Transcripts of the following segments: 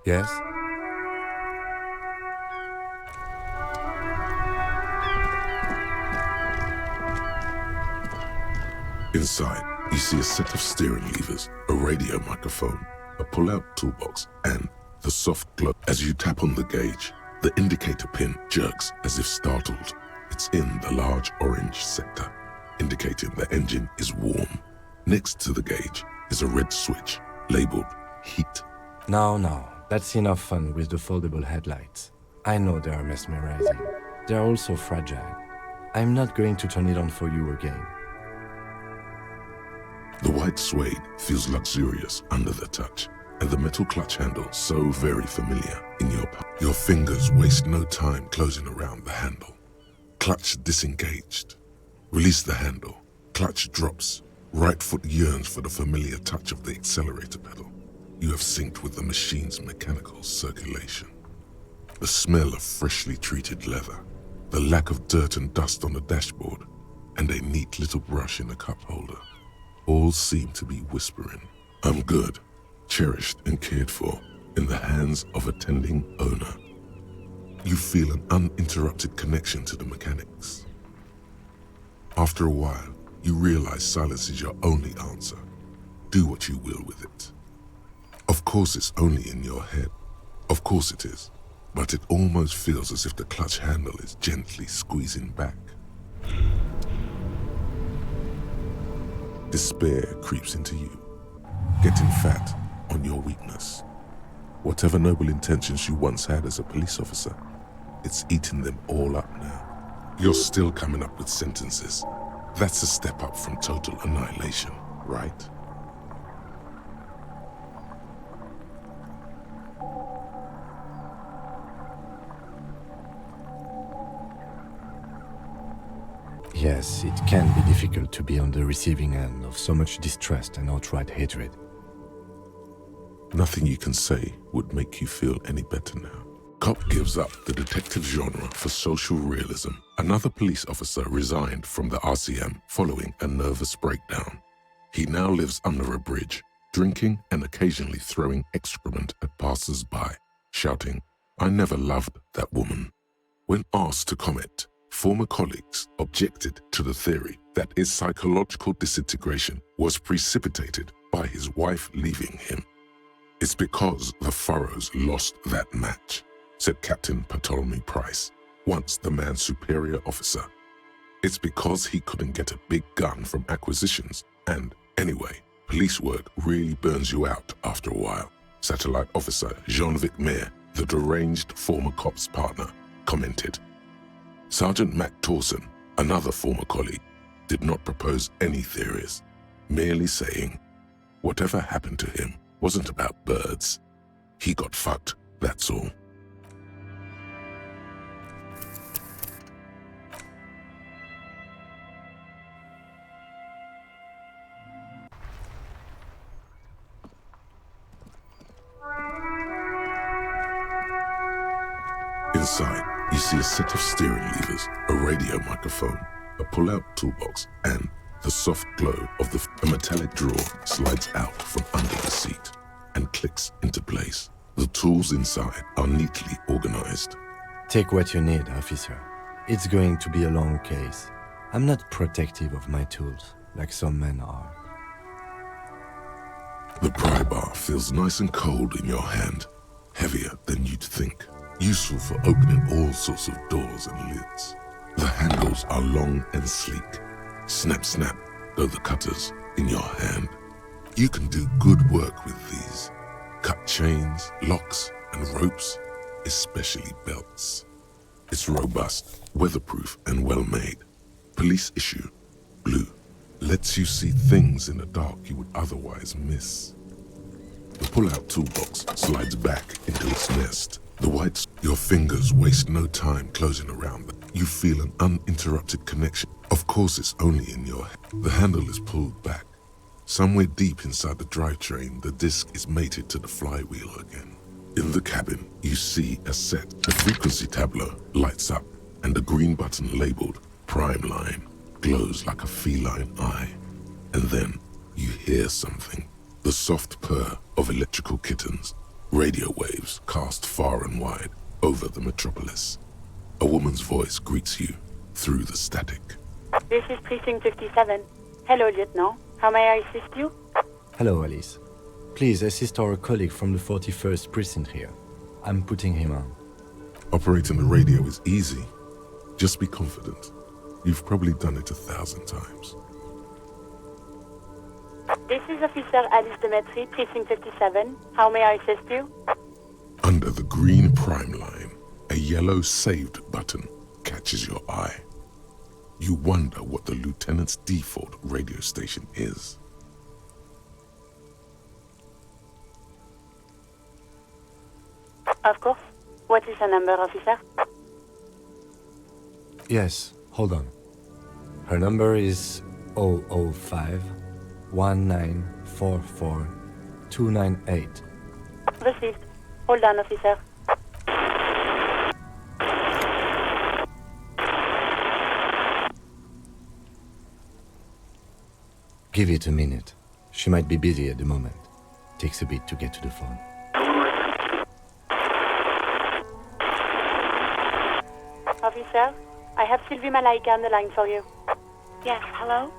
Yes? Inside, you see a set of steering levers, a radio microphone, a pull-out toolbox, and the soft glow. As you tap on the gauge, the indicator pin jerks as if startled. It's in the large orange sector, indicating the engine is warm. Next to the gauge is a red switch labeled heat. Now, that's enough fun with the foldable headlights. I know they are mesmerizing. They are also fragile. I'm not going to turn it on for you again. The white suede feels luxurious under the touch, and the metal clutch handle so very familiar in your palm. Your fingers waste no time closing around the handle. Clutch disengaged. Release the handle. Clutch drops. Right foot yearns for the familiar touch of the accelerator pedal. You have synced with the machine's mechanical circulation. The smell of freshly treated leather, the lack of dirt and dust on the dashboard, and a neat little brush in the cup holder. All seem to be whispering, "I'm good, cherished and cared for, in the hands of a tending owner." You feel an uninterrupted connection to the mechanics. After a while, you realize silence is your only answer. Do what you will with it. Of course it's only in your head. Of course it is. But it almost feels as if the clutch handle is gently squeezing back. Despair creeps into you, getting fat on your weakness. Whatever noble intentions you once had as a police officer, it's eating them all up now. You're still coming up with sentences. That's a step up from total annihilation, right? Yes, it can be difficult to be on the receiving end of so much distrust and outright hatred. Nothing you can say would make you feel any better now. Cop gives up the detective genre for social realism. Another police officer resigned from the RCM following a nervous breakdown. He now lives under a bridge, drinking and occasionally throwing excrement at passers-by, shouting, "I never loved that woman." When asked to comment, former colleagues objected to the theory that his psychological disintegration was precipitated by his wife leaving him. "It's because the Furrows lost that match," said Captain Ptolemy Price, once the man's superior officer. "It's because he couldn't get a big gun from acquisitions, and anyway, police work really burns you out after a while," Satellite Officer Jean-Vic Mayer, the deranged former cop's partner, commented. Sergeant Matt Torson, another former colleague, did not propose any theories, merely saying, "Whatever happened to him wasn't about birds. He got fucked, that's all." Inside, you see a set of steering levers, a radio microphone, a pull-out toolbox, and the soft glow of a metallic drawer slides out from under the seat and clicks into place. The tools inside are neatly organized. Take what you need, officer. It's going to be a long case. I'm not protective of my tools, like some men are. The pry bar feels nice and cold in your hand, heavier than you'd think. Useful for opening all sorts of doors and lids. The handles are long and sleek. Snap, snap go the cutters in your hand. You can do good work with these. Cut chains, locks, and ropes, especially belts. It's robust, weatherproof, and well-made. Police issue, blue. Lets you see things in the dark you would otherwise miss. The pull-out toolbox slides back into its nest. The whites, your fingers waste no time closing around them. You feel an uninterrupted connection. Of course it's only in your head. The handle is pulled back. Somewhere deep inside the drivetrain, the disc is mated to the flywheel again. In the cabin, you see a set. The frequency tableau lights up, and the green button labeled Prime Line glows like a feline eye. And then you hear something. The soft purr of electrical kittens. Radio waves cast far and wide over the metropolis. A woman's voice greets you through the static. This is Precinct 57. Hello, Lieutenant. How may I assist you? Hello, Alice. Please assist our colleague from the 41st precinct here. I'm putting him on. Operating the radio is easy. Just be confident. You've probably done it 1,000 times. This is Officer Alice Demetri, Precinct 57. How may I assist you? Under the green prime line, a yellow saved button catches your eye. You wonder what the lieutenant's default radio station is. Of course. What is the number, officer? Yes, hold on. Her number is 005 1944 298. Received. Hold on, officer. Give it a minute. She might be busy at the moment. Takes a bit to get to the phone. Officer, I have Sylvie Malaika on the line for you. Yes, hello?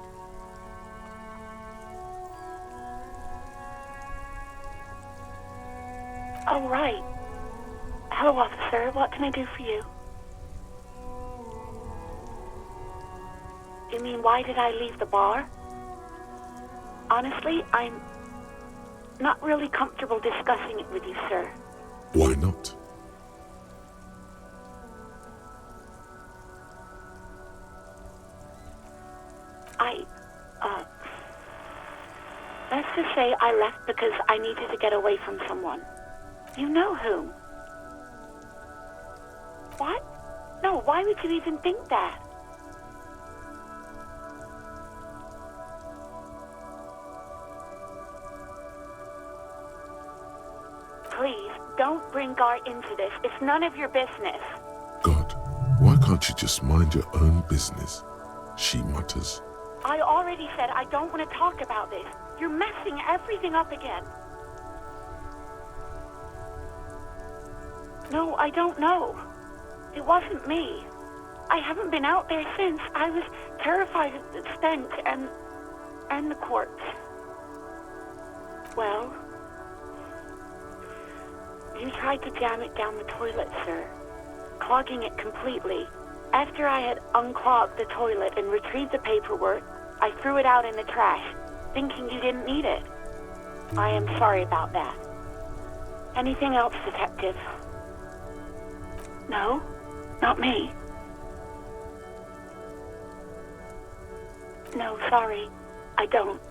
Oh, right. Hello, officer. What can I do for you? You mean, why did I leave the bar? Honestly, I'm not really comfortable discussing it with you, sir. Why not? Let's just say I left because I needed to get away from someone. You know whom? What? No, why would you even think that? Please, don't bring Gar into this. It's none of your business. God, why can't you just mind your own business? She mutters. I already said I don't want to talk about this. You're messing everything up again. No, I don't know. It wasn't me. I haven't been out there since. I was terrified of the stench and the corpse. Well, you tried to jam it down the toilet, sir, clogging it completely. After I had unclogged the toilet and retrieved the paperwork, I threw it out in the trash, thinking you didn't need it. I am sorry about that. Anything else, Detective? No, not me. No, sorry, I don't.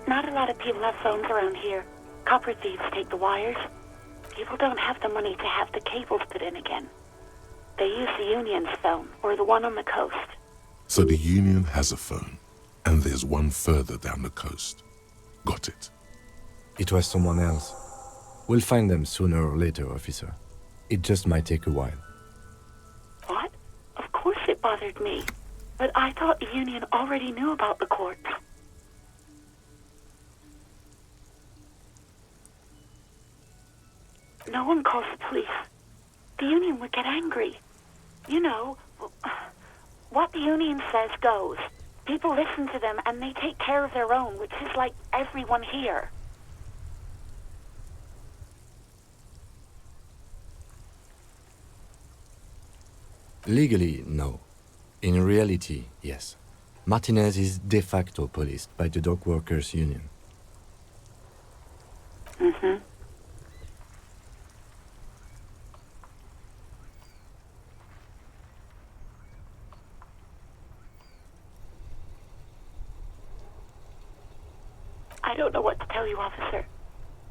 Not a lot of people have phones around here. Copper thieves take the wires. People don't have the money to have the cables put in again. They use the Union's phone, or the one on the coast. So the Union has a phone, and there's one further down the coast. Got it. It was someone else. We'll find them sooner or later, officer. It just might take a while. What? Of course it bothered me. But I thought the Union already knew about the corpse. No one calls the police. The Union would get angry. You know, what the Union says goes. People listen to them and they take care of their own, which is like everyone here. Legally, no. In reality, yes. Martinez is de facto policed by the Dock Workers Union. Mm-hmm. I don't know what to tell you, officer.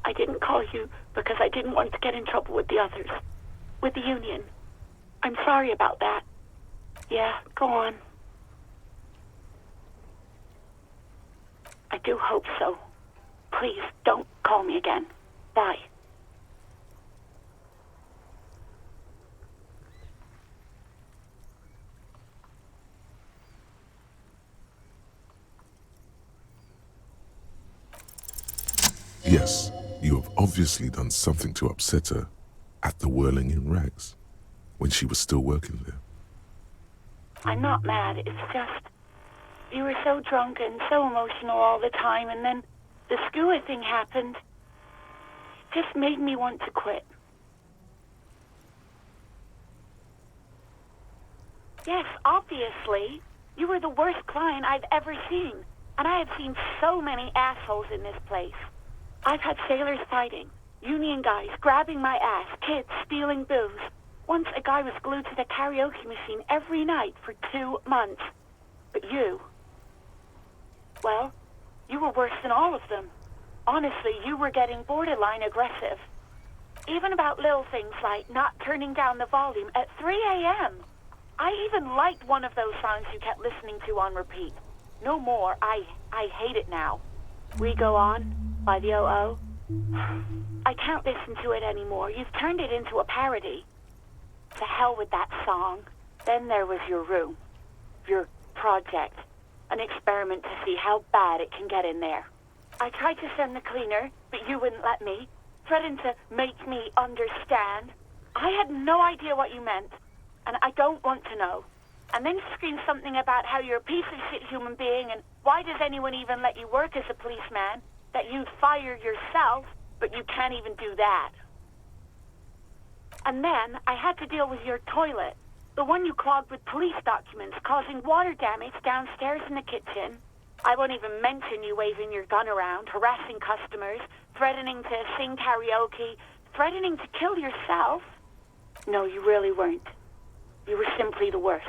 I didn't call you because I didn't want to get in trouble with the others. With the Union. I'm sorry about that. Yeah, go on. I do hope so. Please, don't call me again. Bye. Yes, You have obviously done something to upset her at the Whirling in Rags when she was still working there. I'm not mad, it's just... You were so drunk and so emotional all the time, and then the skua thing happened. It just made me want to quit. Yes, obviously. You were the worst client I've ever seen. And I have seen so many assholes in this place. I've had sailors fighting, union guys grabbing my ass, kids stealing booze. Once a guy was glued to the karaoke machine every night for 2 months. But you... Well, you were worse than all of them. Honestly, you were getting borderline aggressive. Even about little things like not turning down the volume at 3 a.m. I even liked one of those songs you kept listening to on repeat. No more. I hate it now. We Go On by the O.O. I can't listen to it anymore. You've turned it into a parody. To hell with that song. Then there was your room. Your project. An experiment to see how bad it can get in there. I tried to send the cleaner, but you wouldn't let me. Threatened to make me understand. I had no idea what you meant. And I don't want to know. And then you screamed something about how you're a piece of shit human being, and why does anyone even let you work as a policeman? That you'd fire yourself, but you can't even do that. And then I had to deal with your toilet, the one you clogged with police documents, causing water damage downstairs in the kitchen. I won't even mention you waving your gun around, harassing customers, threatening to sing karaoke, threatening to kill yourself. No, you really weren't. You were simply the worst.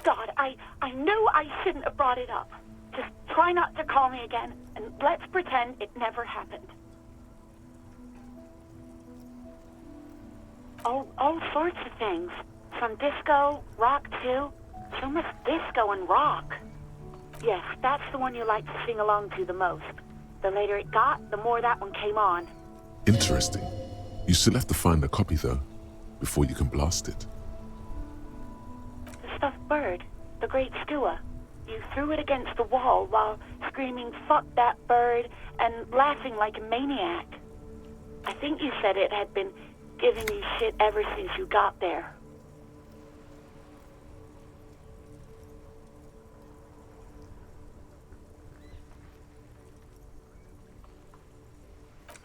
God, I knew I shouldn't have brought it up. Just try not to call me again, and let's pretend it never happened. All sorts of things. From disco, rock too. So much disco and rock. Yes, that's the one you like to sing along to the most. The later it got, the more that one came on. Interesting. You still have to find a copy though, before you can blast it. The stuffed bird, the great skua. You threw it against the wall while screaming, "Fuck that bird," and laughing like a maniac. I think you said it had been giving you shit ever since you got there.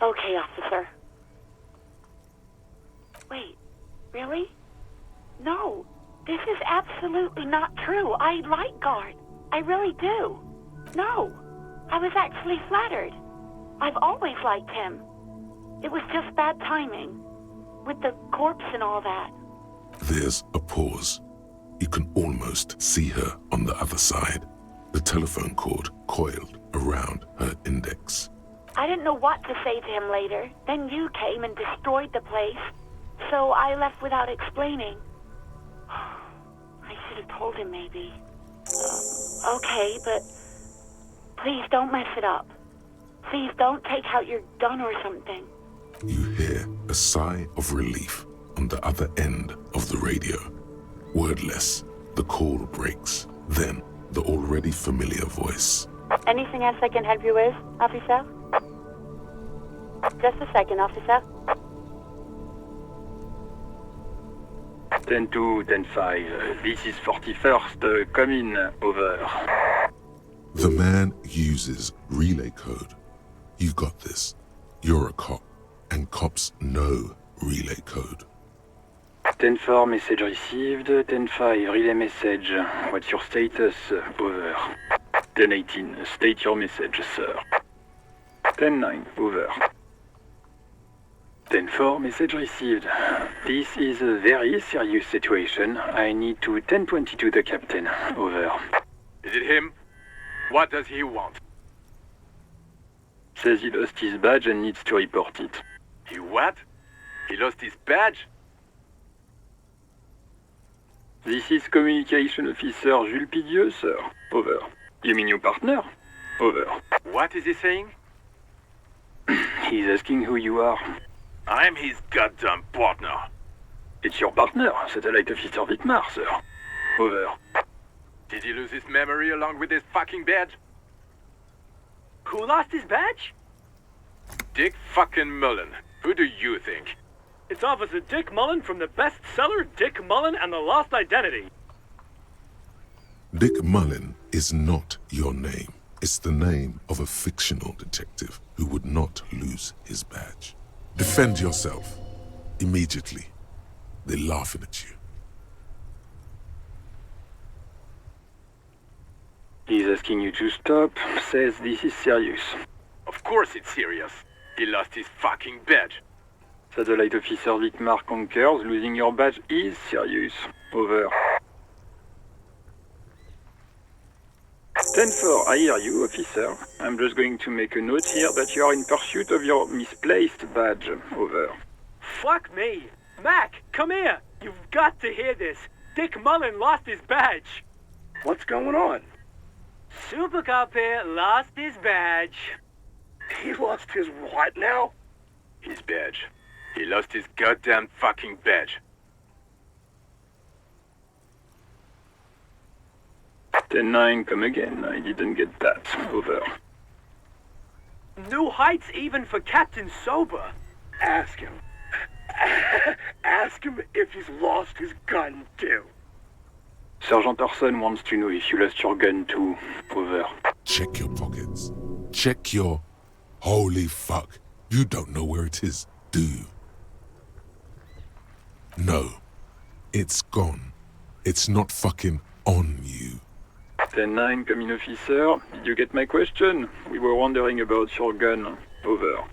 Okay, officer. Wait, really? No, this is absolutely not true. I like Guard. I really do. No, I was actually flattered. I've always liked him. It was just bad timing. With the corpse and all that. There's a pause. You can almost see her on the other side. The telephone cord coiled around her index. I didn't know what to say to him later. Then you came and destroyed the place. So I left without explaining. I should have told him maybe. Okay, but please don't mess it up. Please don't take out your gun or something. You hear a sigh of relief on the other end of the radio. Wordless, the call breaks. Then the already familiar voice. Anything else I can help you with, officer? Just a second, officer. 10-2, 10-5. This is 41st. Come in, over. The man uses relay code. You got this. You're a cop, and cops know relay code. 10-4, message received. 10-5, relay message. What's your status? Over. 10-18, state your message, sir. 10-9, over. 10-4, message received. This is a very serious situation. I need to 10-22 the captain. Over. Is it him? What does he want? Says he lost his badge and needs to report it. He what? He lost his badge? This is Communication Officer Jules Pidieu, sir. Over. You mean your partner? Over. What is he saying? He's asking who you are. I'm his goddamn partner. It's your partner, Satellite Officer Vitmar, sir. Over. Did he lose his memory along with his fucking badge? Who lost his badge? Dick fucking Mullen. Who do you think? It's Officer Dick Mullen from the bestseller Dick Mullen and the Lost Identity. Dick Mullen is not your name. It's the name of a fictional detective who would not lose his badge. Defend yourself. Immediately. They're laughing at you. He's asking you to stop, says this is serious. Of course it's serious. He lost his fucking badge. Satellite Officer Vicmar concurs, losing your badge is serious. Over. 10-4, I hear you, officer. I'm just going to make a note here that you are in pursuit of your misplaced badge. Over. Fuck me. Mac, come here. You've got to hear this. Dick Mullen lost his badge. What's going on? Super Cop here lost his badge. He lost his what now? His badge. He lost his goddamn fucking badge. 10-9, come again. I didn't get that. Over. New heights even for Captain Sober. Ask him. Ask him if he's lost his gun too. Sergeant Orson wants to know if you lost your gun too. Over. Check your pockets. Check your... Holy fuck. You don't know where it is, do you? No. It's gone. It's not fucking on you. 10-9, come in, officer. Did you get my question? We were wondering about your gun. Over.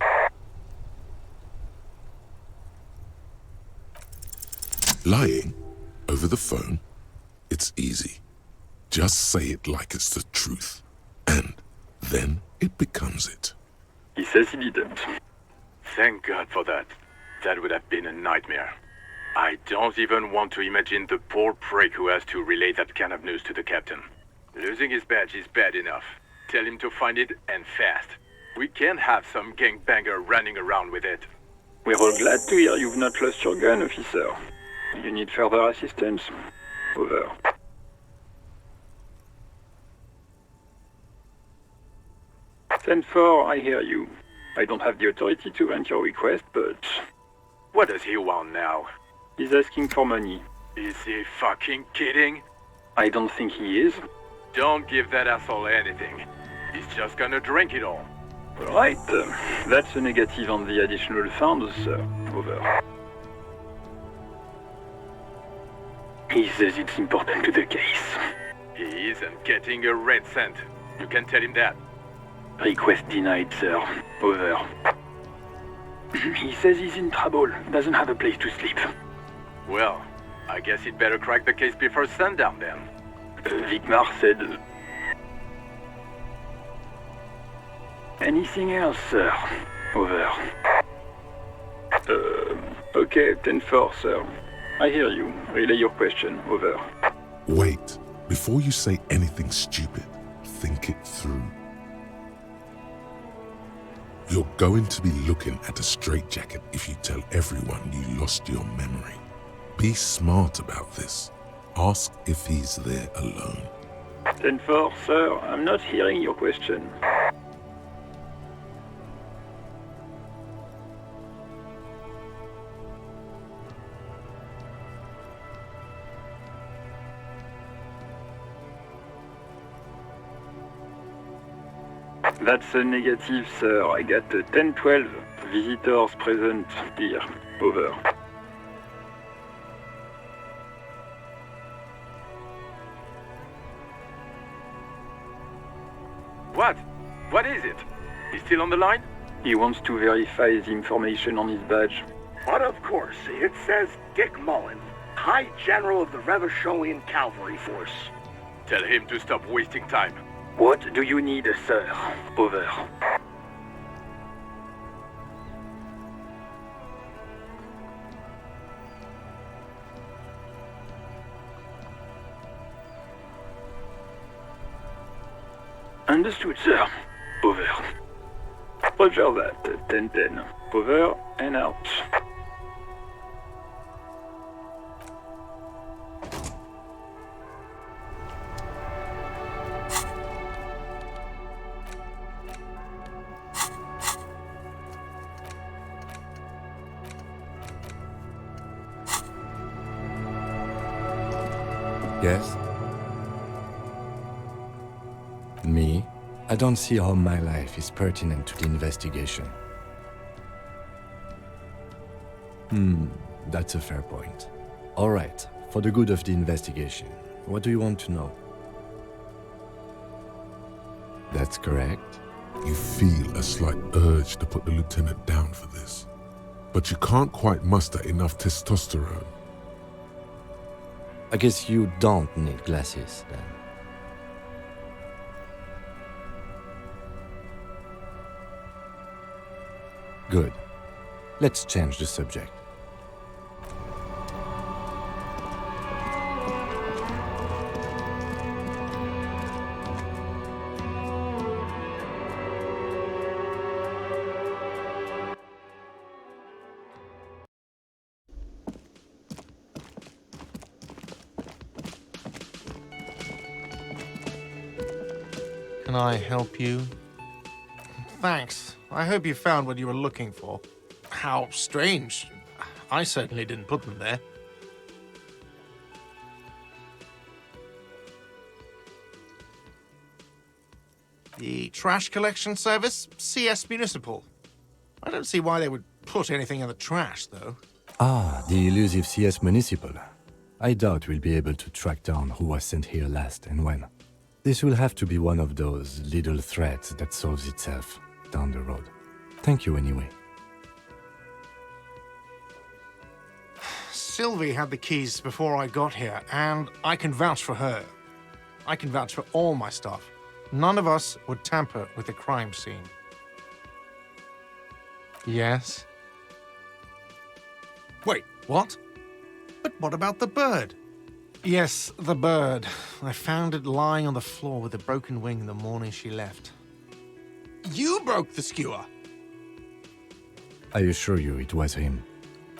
Lying over the phone, it's easy. Just say it like it's the truth. And then it becomes it. He says he didn't. Thank God for that. That would have been a nightmare. I don't even want to imagine the poor prick who has to relay that kind of news to the captain. Losing his badge is bad enough. Tell him to find it, and fast. We can't have some gangbanger running around with it. We're all glad to hear you've not lost your gun, officer. You need further assistance? Over. Send for, I hear you. I don't have the authority to grant your request, but... What does he want now? He's asking for money. Is he fucking kidding? I don't think he is. Don't give that asshole anything. He's just gonna drink it all. Alright, that's a negative on the additional funds, sir. Over. He says it's important to the case. He isn't getting a red cent. You can tell him that. Request denied, sir. Over. He says he's in trouble, doesn't have a place to sleep. Well, I guess he'd better crack the case before sundown then. Vicmar said... Anything else, sir? Over. Okay, 10-4, sir. I hear you. Relay your question. Over. Wait. Before you say anything stupid, think it through. You're going to be looking at a straitjacket if you tell everyone you lost your memory. Be smart about this. Ask if he's there alone. 10-4, sir. I'm not hearing your question. That's a negative, sir. I got 10-12 visitors present here. Over. What? What is it? He's still on the line? He wants to verify the information on his badge. But of course, it says Dick Mullen, High General of the Revacholian Cavalry Force. Tell him to stop wasting time. What do you need, sir? Over. Understood, sir. Over. Roger that. 10-10. Over and out. Yes? Me? I don't see how my life is pertinent to the investigation. That's a fair point. All right, for the good of the investigation, what do you want to know? That's correct. You feel a slight urge to put the lieutenant down for this, but you can't quite muster enough testosterone. I guess you don't need glasses, then. Good. Let's change the subject. Can I help you? Thanks. I hope you found what you were looking for. How strange. I certainly didn't put them there. The trash collection service? CS Municipal. I don't see why they would put anything in the trash, though. Ah, the elusive CS Municipal. I doubt we'll be able to track down who was sent here last and when. This will have to be one of those little threats that solves itself down the road. Thank you anyway. Sylvie had the keys before I got here, and I can vouch for her. I can vouch for all my stuff. None of us would tamper with the crime scene. Yes? Wait, what? But what about the bird? Yes, the bird. I found it lying on the floor with a broken wing the morning she left. You broke the skewer! I assure you it was him.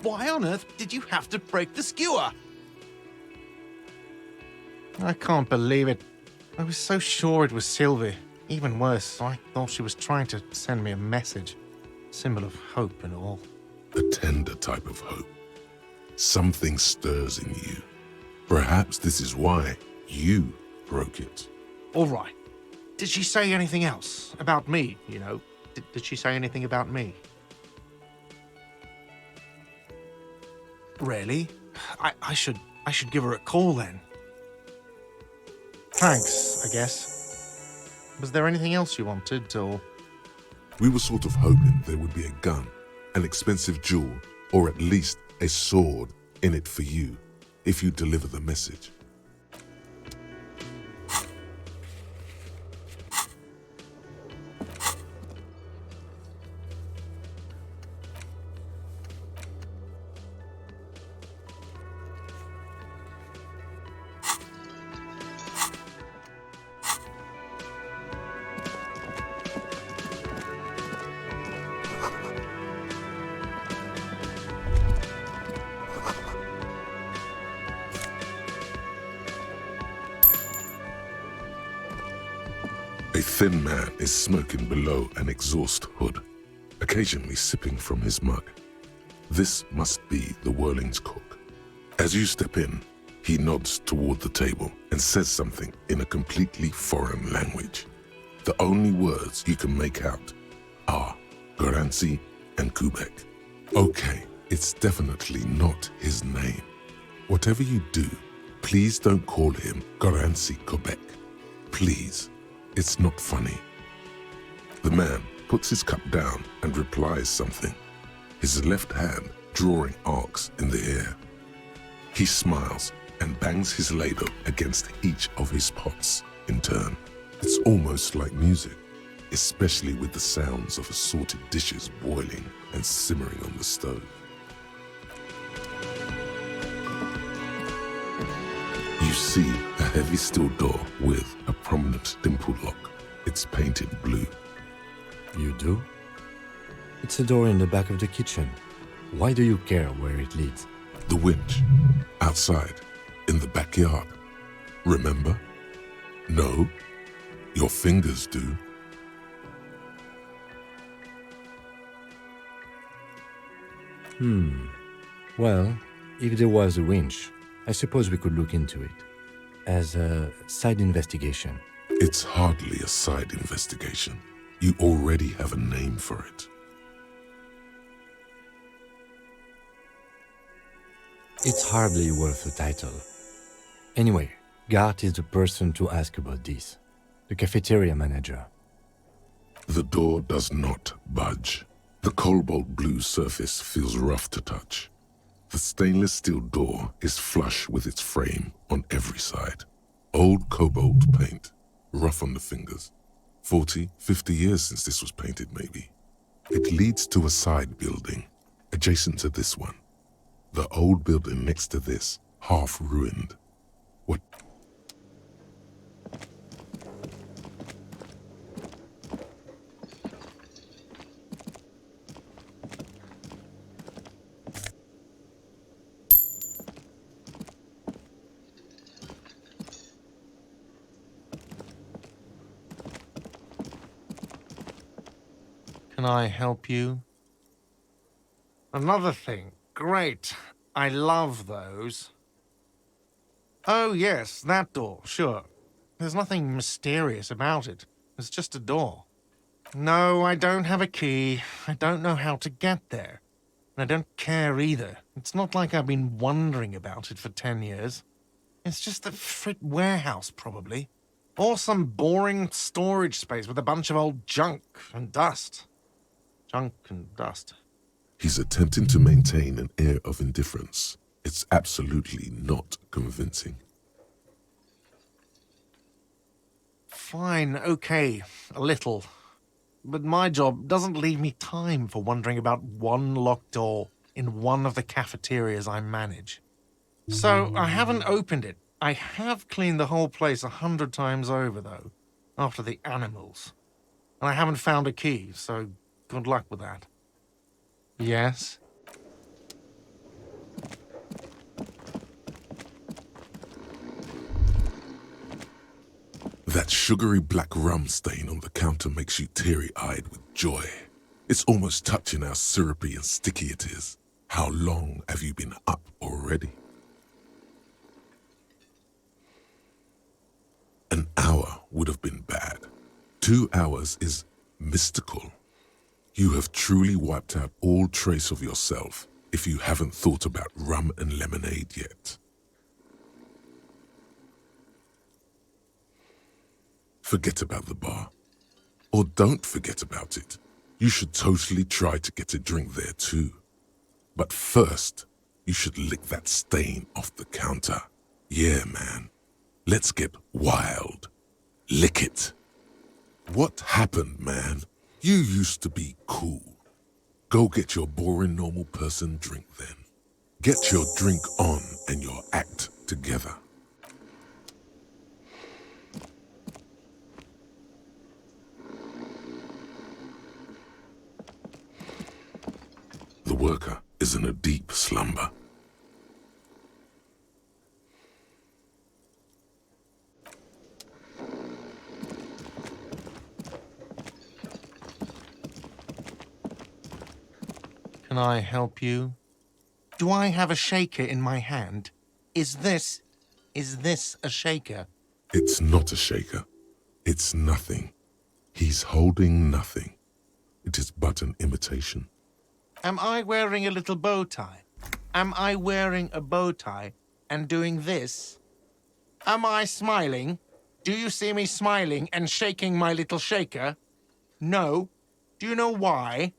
Why on earth did you have to break the skewer? I can't believe it. I was so sure it was Sylvie. Even worse, I thought she was trying to send me a message. Symbol of hope and all. A tender type of hope. Something stirs in you. Perhaps this is why you broke it. All right. Did she say anything else? About me, you know? Did she say anything about me? Really? I should give her a call then. Thanks, I guess. Was there anything else you wanted, or...? We were sort of hoping there would be a gun, an expensive jewel, or at least a sword in it for you, if you deliver the message. A thin man is smoking below an exhaust hood, occasionally sipping from his mug. This must be the Whirling's cook. As you step in, he nods toward the table and says something in a completely foreign language. The only words you can make out are Garancy and Quebec. Okay, it's definitely not his name. Whatever you do, please don't call him Garancy Quebec. Please. It's not funny. The man puts his cup down and replies something, his left hand drawing arcs in the air. He smiles and bangs his ladle against each of his pots in turn. It's almost like music, especially with the sounds of assorted dishes boiling and simmering on the stove. You see a heavy steel door with a prominent dimple lock. It's painted blue. You do? It's a door in the back of the kitchen. Why do you care where it leads? The winch, outside, in the backyard. Remember? No, your fingers do. Well, if there was a winch, I suppose we could look into it. as a side investigation. It's hardly a side investigation. You already have a name for it. It's hardly worth a title. Anyway, Gart is the person to ask about this. The cafeteria manager. The door does not budge. The cobalt blue surface feels rough to touch. The stainless steel door is flush with its frame on every side. Old cobalt paint, rough on the fingers. 40, 50 years since this was painted, maybe. It leads to a side building, adjacent to this one. The old building next to this, half ruined. What? Can I help you? Another thing. Great. I love those. Oh, yes, that door, sure. There's nothing mysterious about it. It's just a door. No, I don't have a key. I don't know how to get there. And I don't care either. It's not like I've been wondering about it for 10 years. It's just a frit warehouse, probably. Or some boring storage space with a bunch of old junk and dust. Junk and dust. He's attempting to maintain an air of indifference. It's absolutely not convincing. Fine, okay, a little. But my job doesn't leave me time for wondering about one locked door in one of the cafeterias I manage. So I haven't opened it. I have cleaned the whole place 100 times over, though, after the animals. And I haven't found a key, so good luck with that. Yes? That sugary black rum stain on the counter makes you teary-eyed with joy. It's almost touching how syrupy and sticky it is. How long have you been up already? An hour would have been bad. 2 hours is mystical. You have truly wiped out all trace of yourself if you haven't thought about rum and lemonade yet. Forget about the bar. Or don't forget about it. You should totally try to get a drink there too. But first, you should lick that stain off the counter. Yeah, man. Let's get wild. Lick it. What happened, man? You used to be cool. Go get your boring normal person drink then. Get your drink on and your act together. The worker is in a deep slumber. Can I help you? Do I have a shaker in my hand? Is this a shaker? It's not a shaker. It's nothing. He's holding nothing. It is but an imitation. Am I wearing a little bow tie? Am I wearing a bow tie and doing this? Am I smiling? Do you see me smiling and shaking my little shaker? No. Do you know why?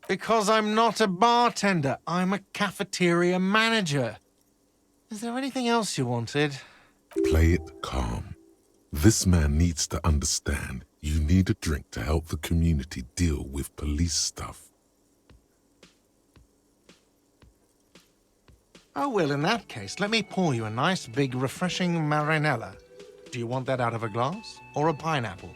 Because I'm not a bartender. I'm a cafeteria manager. Is there anything else you wanted? Play it calm. This man needs to understand you need a drink to help the community deal with police stuff. Oh, well, in that case, let me pour you a nice, big, refreshing marinella. Do you want that out of a glass or a pineapple?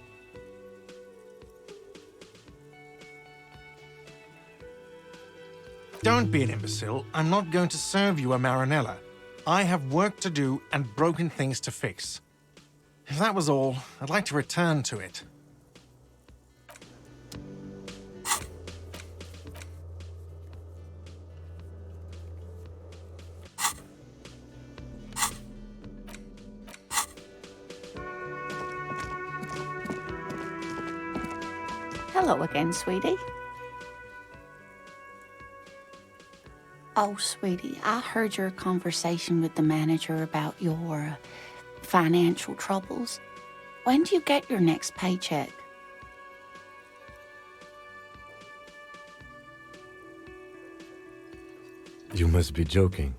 Don't be an imbecile. I'm not going to serve you a marinella. I have work to do and broken things to fix. If that was all, I'd like to return to it. Hello again, sweetie. Oh, sweetie, I heard your conversation with the manager about your financial troubles. When do you get your next paycheck? You must be joking.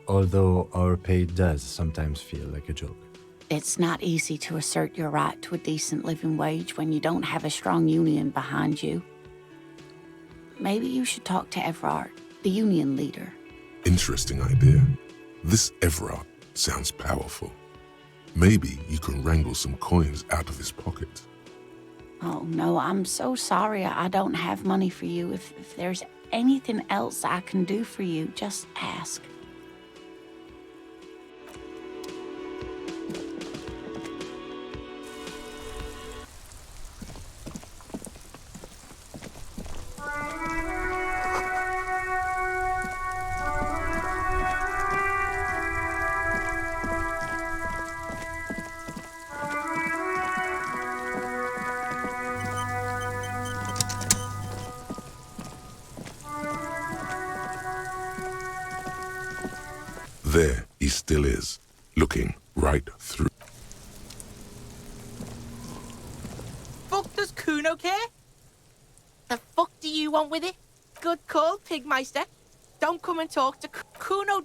Although our pay does sometimes feel like a joke. It's not easy to assert your right to a decent living wage when you don't have a strong union behind you. Maybe you should talk to Everard, the union leader. Interesting idea. This Everard sounds powerful. Maybe you can wrangle some coins out of his pocket. Oh, no, I'm so sorry I don't have money for you. If there's anything else I can do for you, just ask. There he still is, looking right through. Fuck does Kuno care? The fuck do you want with it? Good call, Pigmeister. Don't come and talk to Kuno.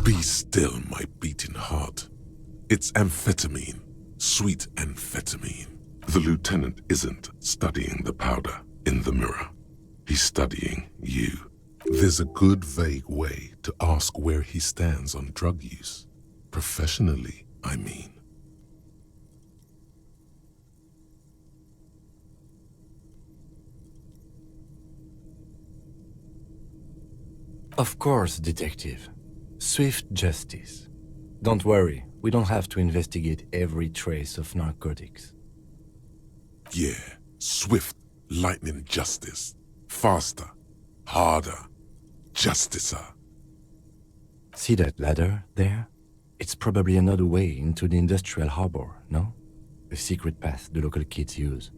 Be still, my beating heart. It's amphetamine, sweet amphetamine. The lieutenant isn't studying the powder in the mirror. He's studying you. There's a good vague way to ask where he stands on drug use. Professionally, I mean. Of course, detective. Swift justice. Don't worry, we don't have to investigate every trace of narcotics. Yeah, swift, lightning justice. Faster, harder, justicer. See that ladder there? It's probably another way into the industrial harbor, no? A secret path the local kids use.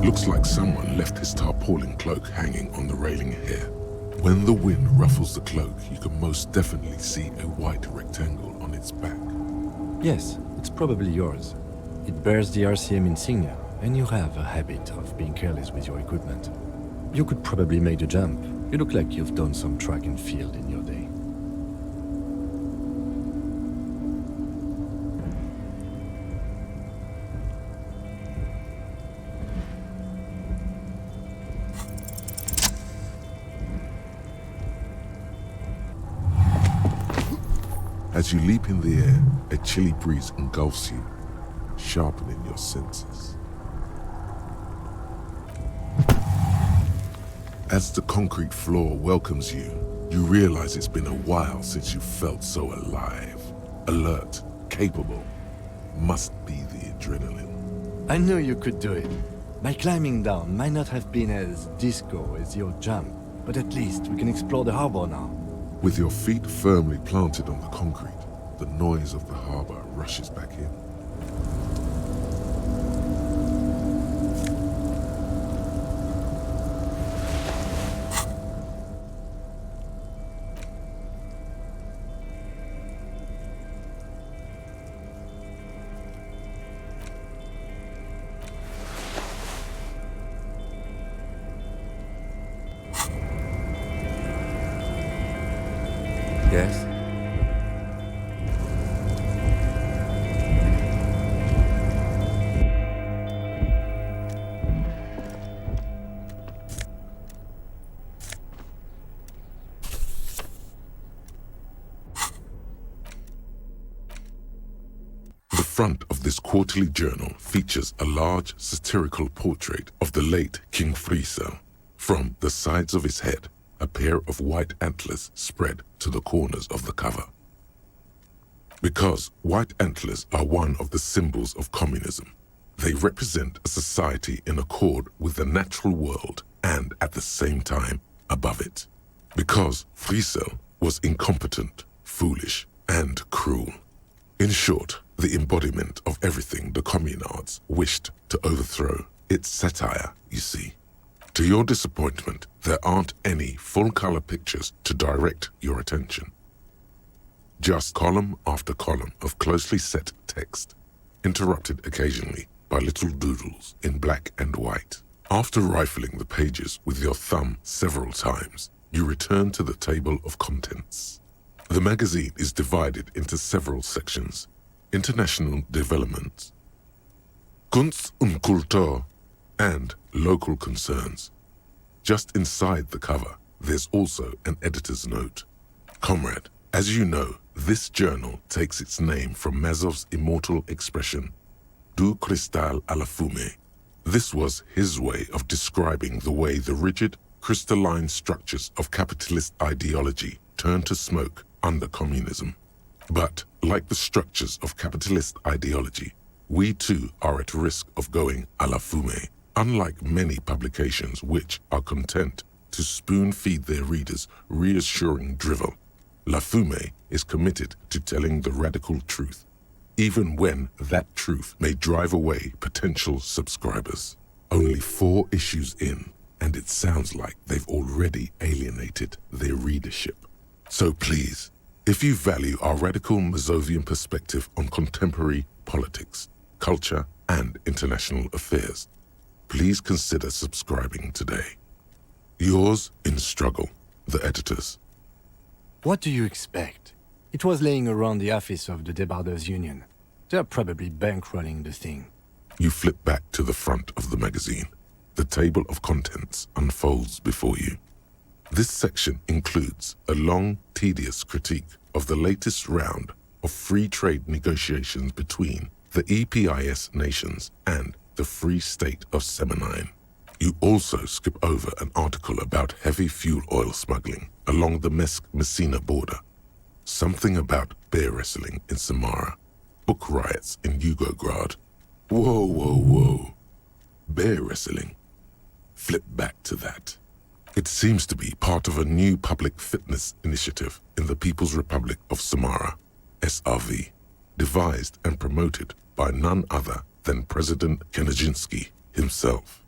Looks like someone left his tarpaulin cloak hanging on the railing here. When the wind ruffles the cloak, you can most definitely see a white rectangle on its back. Yes, it's probably yours. It bears the RCM insignia, and you have a habit of being careless with your equipment. You could probably make the jump. You look like you've done some track and field in your day. As you leap in the air, a chilly breeze engulfs you, sharpening your senses. As the concrete floor welcomes you, you realize it's been a while since you felt so alive, alert, capable. Must be the adrenaline. I knew you could do it. My climbing down might not have been as disco as your jump, but at least we can explore the harbor now. With your feet firmly planted on the concrete, the noise of the harbor rushes back in. Yes? The front of this quarterly journal features a large satirical portrait of the late King Friesel. From the sides of his head, a pair of white antlers spread to the corners of the cover. Because white antlers are one of the symbols of communism, they represent a society in accord with the natural world and at the same time above it. Because Friesel was incompetent, foolish, and cruel. In short, the embodiment of everything the communards wished to overthrow. It's satire, you see. To your disappointment, there aren't any full-color pictures to direct your attention. Just column after column of closely set text, interrupted occasionally by little doodles in black and white. After rifling the pages with your thumb several times, you return to the table of contents. The magazine is divided into several sections: international developments, Kunst und Kultur, and local concerns. Just inside the cover, there's also an editor's note. Comrade, as you know, this journal takes its name from Mazov's immortal expression, du cristal à la fumée. This was his way of describing the way the rigid, crystalline structures of capitalist ideology turn to smoke under communism. But, like the structures of capitalist ideology, we too are at risk of going à la fumée. Unlike many publications which are content to spoon-feed their readers reassuring drivel, La Fumée is committed to telling the radical truth, even when that truth may drive away potential subscribers. Only 4 issues in, and it sounds like they've already alienated their readership. So please, if you value our radical Mazovian perspective on contemporary politics, culture, and international affairs, please consider subscribing today. Yours in struggle, the editors. What do you expect? It was laying around the office of the Debarders Union. They're probably bankrolling the thing. You flip back to the front of the magazine. The table of contents unfolds before you. This section includes a long, tedious critique of the latest round of free trade negotiations between the EPIS nations and the Free State of Semenine. You also skip over an article about heavy fuel oil smuggling along the Messina border, something about bear wrestling in Samara, book riots in Yugograd. Whoa, whoa, whoa. Bear wrestling. Flip back to that. It seems to be part of a new public fitness initiative in the People's Republic of Samara, SRV, devised and promoted by none other than President Kanajinsky himself.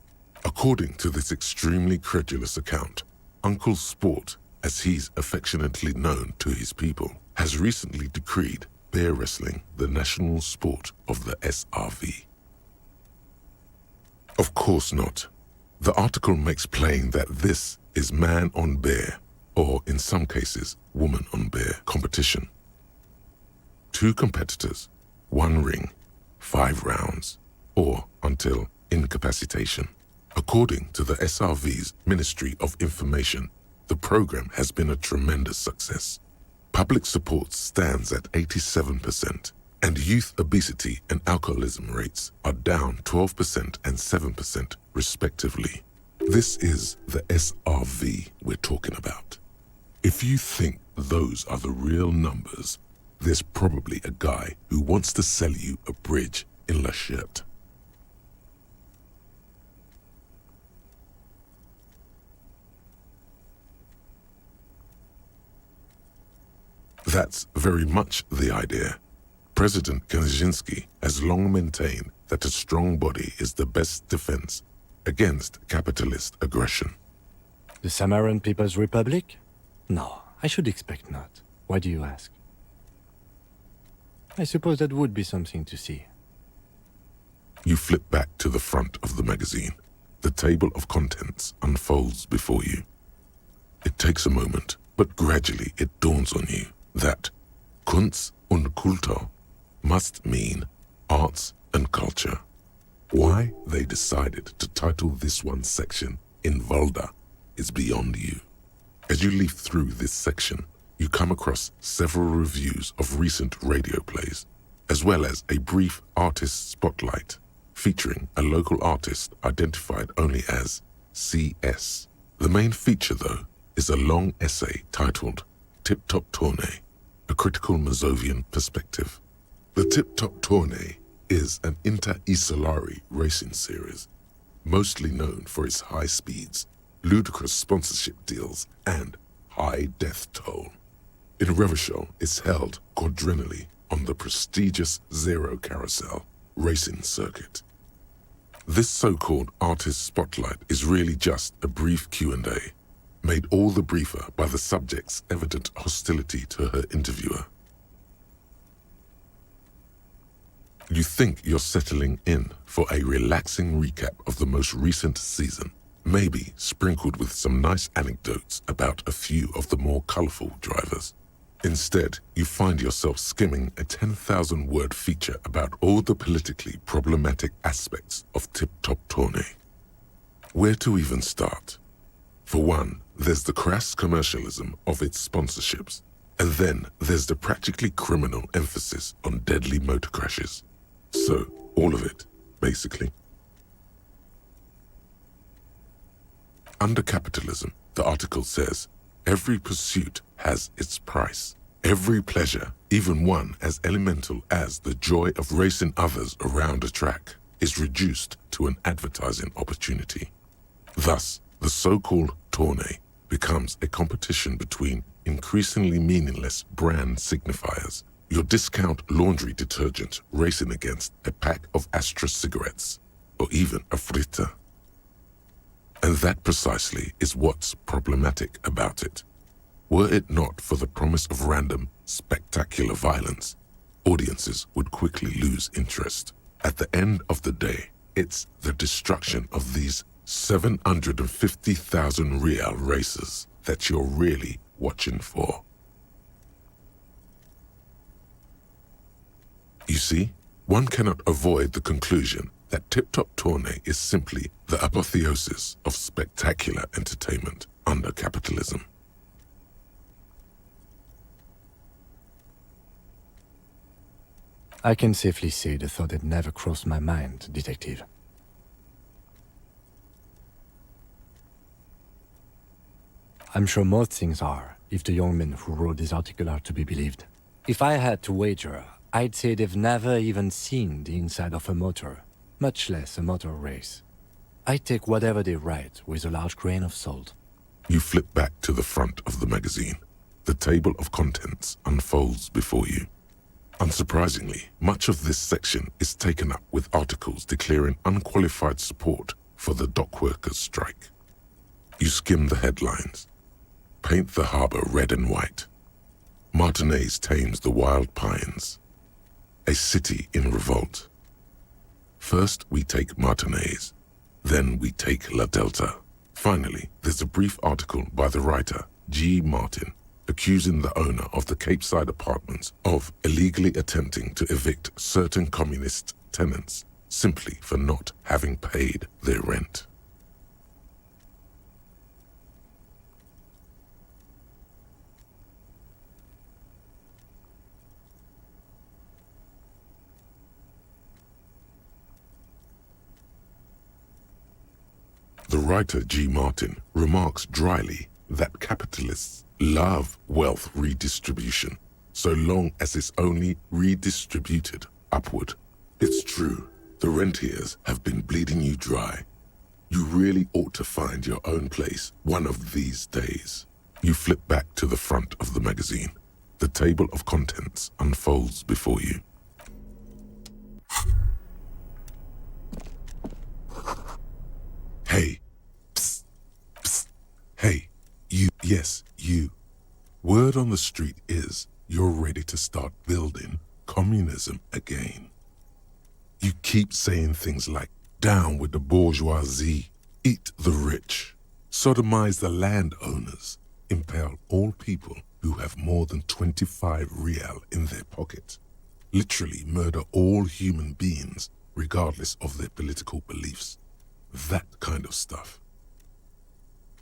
According to this extremely credulous account, Uncle Sport, as he's affectionately known to his people, has recently decreed bear wrestling the national sport of the SRV. Of course not. The article makes plain that this is man on bear, or in some cases, woman on bear competition. 2 competitors, 1 ring, 5 rounds, or until incapacitation. According to the SRV's Ministry of Information, the program has been a tremendous success. Public support stands at 87%, and youth obesity and alcoholism rates are down 12% and 7% respectively. This is the SRV we're talking about. If you think those are the real numbers, there's probably a guy who wants to sell you a bridge in La Chute. That's very much the idea. President Kaczynski has long maintained that a strong body is the best defense against capitalist aggression. The Samaran People's Republic? No, I should expect not. Why do you ask? I suppose that would be something to see. You flip back to the front of the magazine. The table of contents unfolds before you. It takes a moment, but gradually it dawns on you that Kunst und Kultur must mean arts and culture. Why they decided to title this one section in Volda is beyond you. As you leaf through this section, you come across several reviews of recent radio plays, as well as a brief artist spotlight featuring a local artist identified only as CS. The main feature, though, is a long essay titled Tip Top Tournée, a critical Mazovian perspective. The Tip Top Tournée is an inter-Isolari racing series, mostly known for its high speeds, ludicrous sponsorship deals, and high death toll. In Revachol, it's held quadrennially on the prestigious Zero Carousel racing circuit. This so-called artist spotlight is really just a brief Q&A, made all the briefer by the subject's evident hostility to her interviewer. You think you're settling in for a relaxing recap of the most recent season, maybe sprinkled with some nice anecdotes about a few of the more colorful drivers. Instead, you find yourself skimming a 10,000-word feature about all the politically problematic aspects of Tip Top Tournée. Where to even start? For one, there's the crass commercialism of its sponsorships, and then there's the practically criminal emphasis on deadly motor crashes. So, all of it, basically. Under capitalism, the article says, every pursuit has its price. Every pleasure, even one as elemental as the joy of racing others around a track, is reduced to an advertising opportunity. Thus, the so-called tournée becomes a competition between increasingly meaningless brand signifiers. Your discount laundry detergent racing against a pack of Astra cigarettes, or even a fritter. And that precisely is what's problematic about it. Were it not for the promise of random, spectacular violence, audiences would quickly lose interest. At the end of the day, it's the destruction of these 750,000 real races that you're really watching for. You see, one cannot avoid the conclusion that Tip Top Tournée is simply the apotheosis of spectacular entertainment under capitalism. I can safely say the thought had never crossed my mind, Detective. I'm sure most things are, if the young men who wrote this article are to be believed. If I had to wager, I'd say they've never even seen the inside of a motor, much less a motor race. I take whatever they write with a large grain of salt. You flip back to the front of the magazine. The table of contents unfolds before you. Unsurprisingly, much of this section is taken up with articles declaring unqualified support for the dockworkers' strike. You skim the headlines. Paint the harbor red and white. Martinez tames the wild pines. A city in revolt. First we take Martinez, then we take La Delta. Finally, there's a brief article by the writer, G. Martin, accusing the owner of the Capeside apartments of illegally attempting to evict certain communist tenants simply for not having paid their rent. writer G. Martin remarks dryly that capitalists love wealth redistribution, so long as it's only redistributed upward. It's true, the rentiers have been bleeding you dry. You really ought to find your own place one of these days. You flip back to the front of the magazine. The table of contents unfolds before you. Hey, psst, psst, hey, you, yes, you. Word on the street is you're ready to start building communism again. You keep saying things like, down with the bourgeoisie, eat the rich, sodomize the landowners, impale all people who have more than 25 real in their pocket, literally murder all human beings regardless of their political beliefs. That kind of stuff.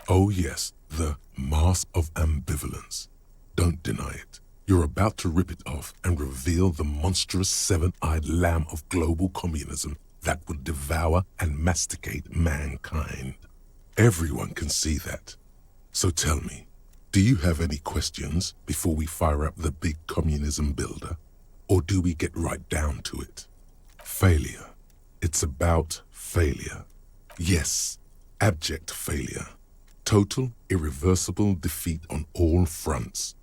Oh yes, the mask of ambivalence. Don't deny it. You're about to rip it off and reveal the monstrous seven-eyed lamb of global communism that would devour and masticate mankind. Everyone can see that. So tell me, do you have any questions before we fire up the big communism builder? Or do we get right down to it? Failure. It's about failure. Yes, abject failure. Total, irreversible defeat on all fronts.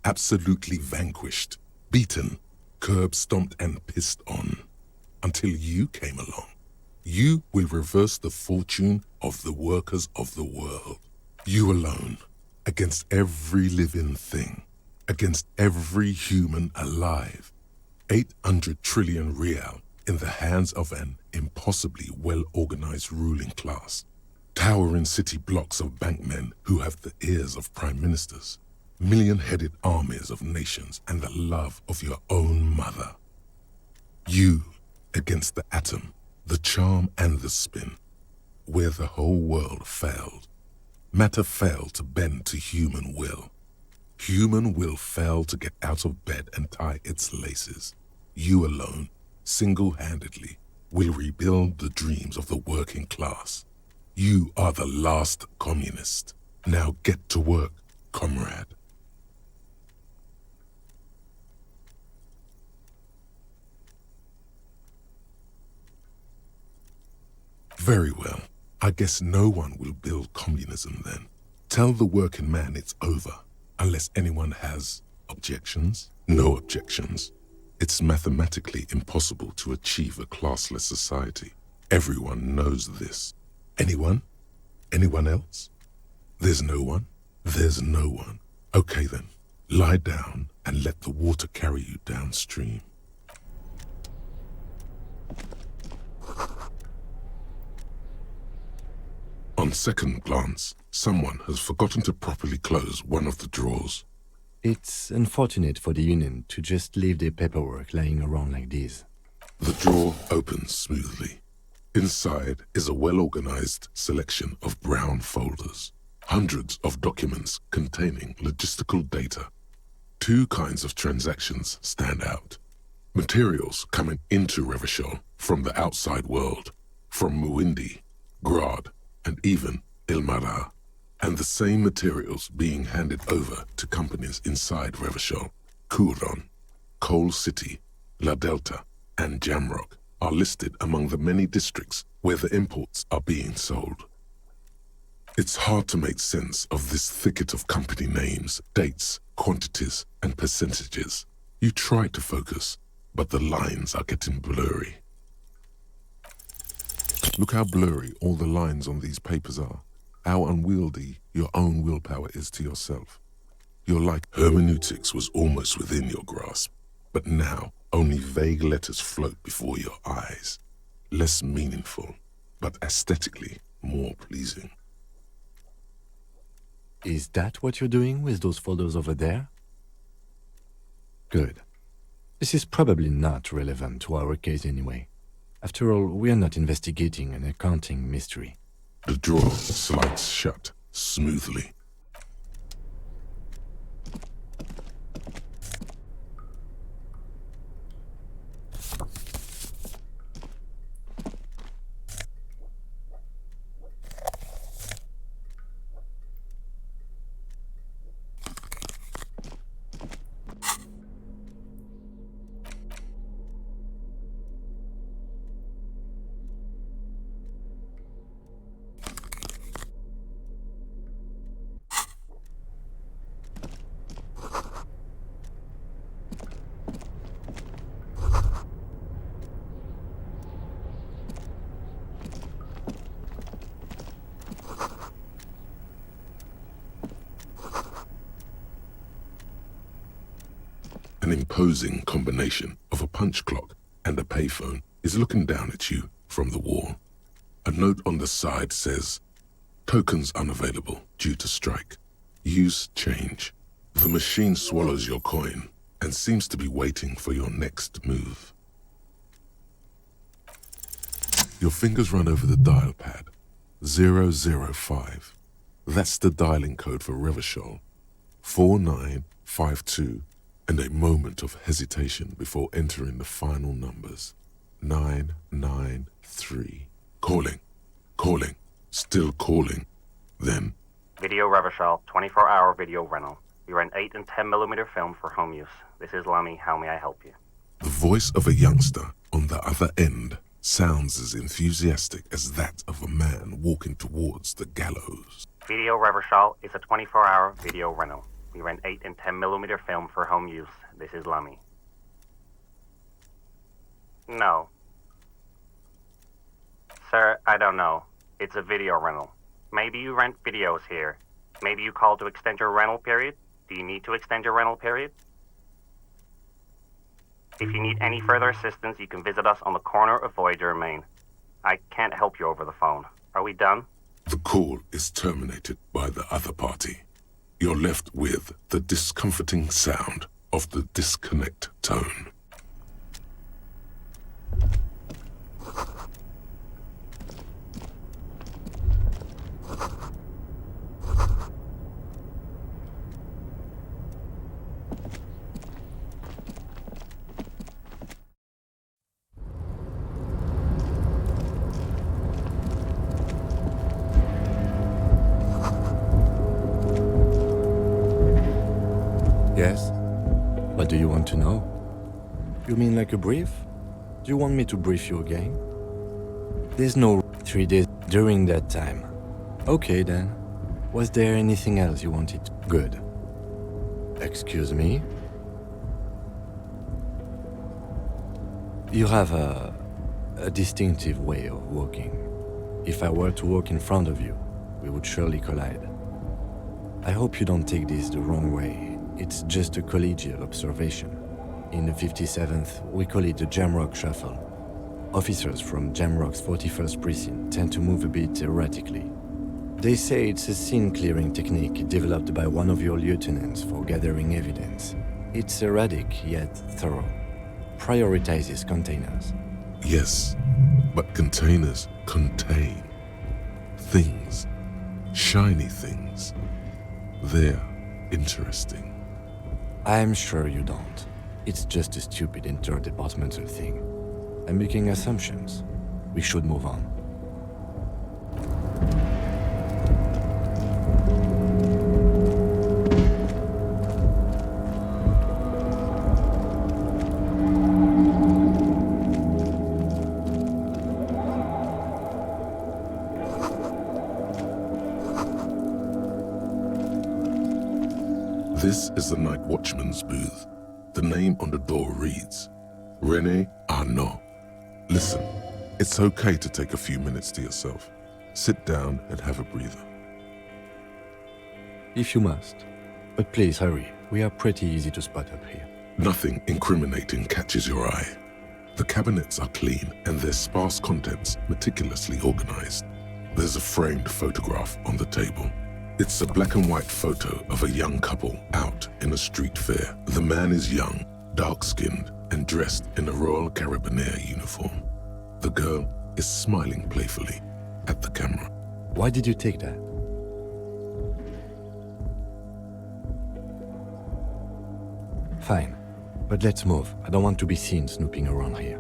Absolutely vanquished, beaten, curb-stomped and pissed on. Until you came along. You will reverse the fortune of the workers of the world. You alone, against every living thing, against every human alive. 800 trillion real in the hands of an impossibly well-organized ruling class. Towering city blocks of bankmen who have the ears of prime ministers. Million-headed armies of nations and the love of your own mother. You against the atom, the charm and the spin, where the whole world failed. Matter failed to bend to human will. Human will failed to get out of bed and tie its laces. You alone, single-handedly, will rebuild the dreams of the working class. You are the last communist. Now get to work, comrade. Very well. I guess no one will build communism then. Tell the working man it's over, unless anyone has objections. No objections. It's mathematically impossible to achieve a classless society. Everyone knows this. Anyone? Anyone else? There's no one? There's no one. Okay then, lie down and let the water carry you downstream. On second glance, someone has forgotten to properly close one of the drawers. It's unfortunate for the union to just leave their paperwork lying around like this. The drawer opens smoothly. Inside is a well-organized selection of brown folders. Hundreds of documents containing logistical data. Two kinds of transactions stand out. Materials coming into Revachol from the outside world, from Muindi, Grad, and even Ilmara, and the same materials being handed over to companies inside Revachol. Kuron, Coal City, La Delta, and Jamrock are listed among the many districts where the imports are being sold. It's hard to make sense of this thicket of company names, dates, quantities, and percentages. You try to focus, but the lines are getting blurry. Look how blurry all the lines on these papers are. How unwieldy your own willpower is to yourself. You're like hermeneutics was almost within your grasp, but now only vague letters float before your eyes. Less meaningful, but aesthetically more pleasing. Is that what you're doing with those folders over there? Good. This is probably not relevant to our case anyway. After all, we are not investigating an accounting mystery. The drawer slides shut smoothly. An imposing combination of a punch clock and a payphone is looking down at you from the wall. A note on the side says, "Tokens unavailable due to strike. Use change." The machine swallows your coin and seems to be waiting for your next move. Your fingers run over the dial pad. 005. That's the dialing code for Revachol. 4952, and a moment of hesitation before entering the final numbers. 993. Calling, still calling. Then, Video Revachol, 24-hour video rental. We rent 8 and 10mm film for home use. This is Lamy. How may I help you? the voice of a youngster on the other end sounds as enthusiastic as that of a man walking towards the gallows. Video Revachol is a 24-hour video rental. We rent 8 and 10mm film for home use. This is Lamy. No. Sir, I don't know. It's a video rental. Maybe you rent videos here. Maybe you call to extend your rental period? Do you need to extend your rental period? If you need any further assistance, you can visit us on the corner of Voyager and Main. I can't help you over the phone. Are we done? The call is terminated by the other party. You're left with the discomforting sound of the disconnect tone. Yes? What do you want to know? You mean like a brief? Do you want me to brief you again? There's no 3 days during that time. Okay then. Was there anything else you wanted? Good. Excuse me? You have a distinctive way of walking. If I were to walk in front of you, we would surely collide. I hope you don't take this the wrong way. It's just a collegial observation. In the 57th, we call it the Jamrock Shuffle. Officers from Jamrock's 41st Precinct tend to move a bit erratically. They say it's a scene-clearing technique developed by one of your lieutenants for gathering evidence. It's erratic, yet thorough. Prioritizes containers. Yes, but containers contain things, shiny things. They're interesting. I'm sure you don't. It's just a stupid interdepartmental thing. I'm making assumptions. We should move on. This is the night watchman's booth. The name on the door reads, René Arnaud. Listen, it's okay to take a few minutes to yourself. Sit down and have a breather. If you must. But please hurry. We are pretty easy to spot up here. Nothing incriminating catches your eye. The cabinets are clean and their sparse contents meticulously organized. There's a framed photograph on the table. It's a black and white photo of a young couple out in a street fair. The man is young, dark-skinned, and dressed in a Royal Carabinieri uniform. The girl is smiling playfully at the camera. Why did you take that? Fine, but let's move. I don't want to be seen snooping around here.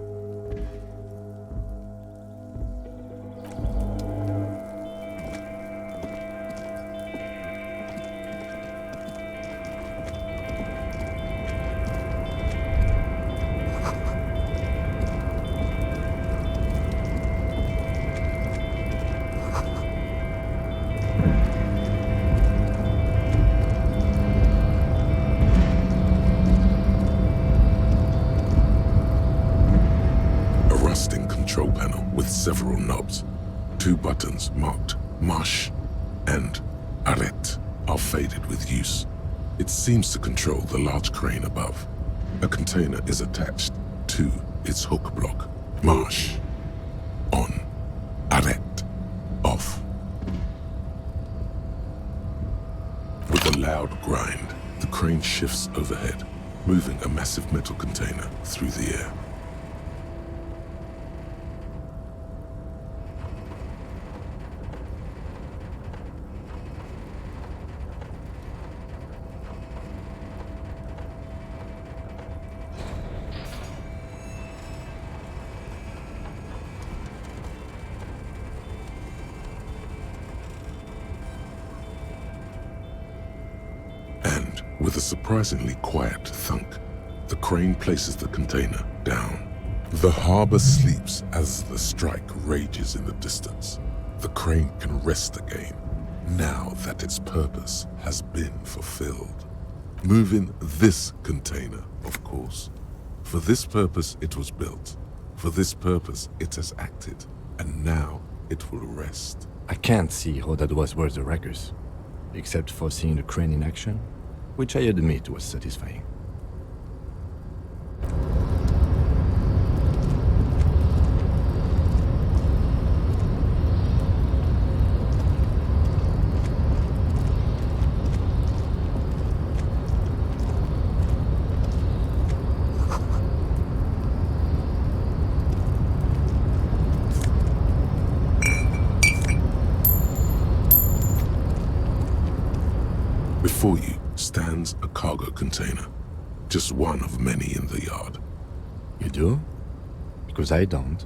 Control panel with several knobs. 2 buttons marked Marche and Arrête are faded with use. It seems to control the large crane above. A container is attached to its hook block. Marsh. On. Arrête. Off. With a loud grind, the crane shifts overhead, moving a massive metal container through the air. With a surprisingly quiet thunk, the crane places the container down. The harbor sleeps as the strike rages in the distance. The crane can rest again, now that its purpose has been fulfilled. Moving this container, of course. For this purpose it was built. For this purpose it has acted. And now it will rest. I can't see how that was worth the wreckers, except for seeing the crane in action, which I admit was satisfying. Before you stands a cargo container, just one of many in the yard. You do? Because I don't.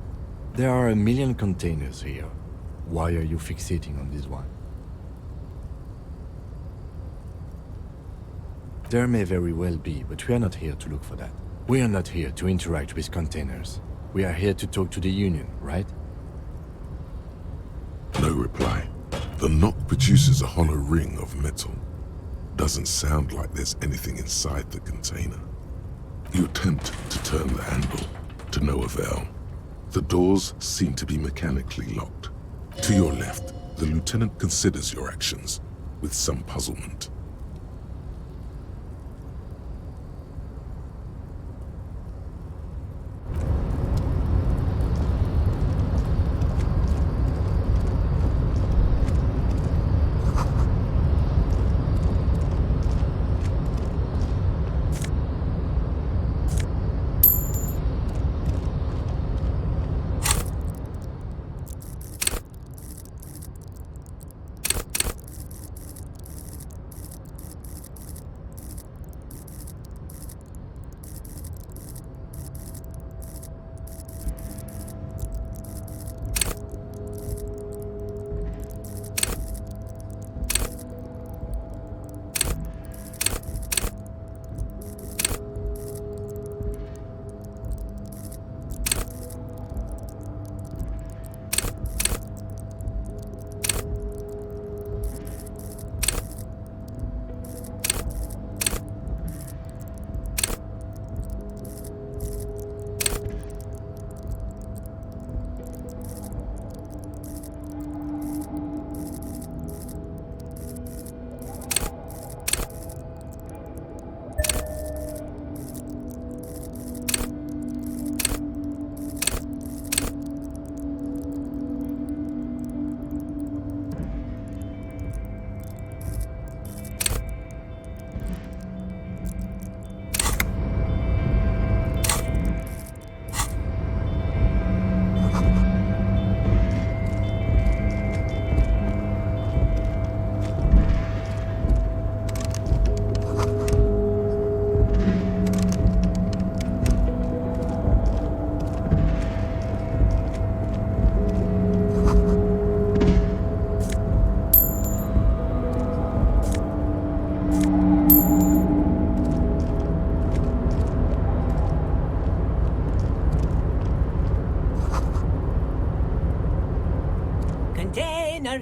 There are a million containers here. Why are you fixating on this one? There may very well be, but we are not here to look for that. We are not here to interact with containers. We are here to talk to the Union, right? No reply. The knock produces a hollow ring of metal. Doesn't sound like there's anything inside the container. You attempt to turn the handle, to no avail. The doors seem to be mechanically locked. To your left, the lieutenant considers your actions with some puzzlement.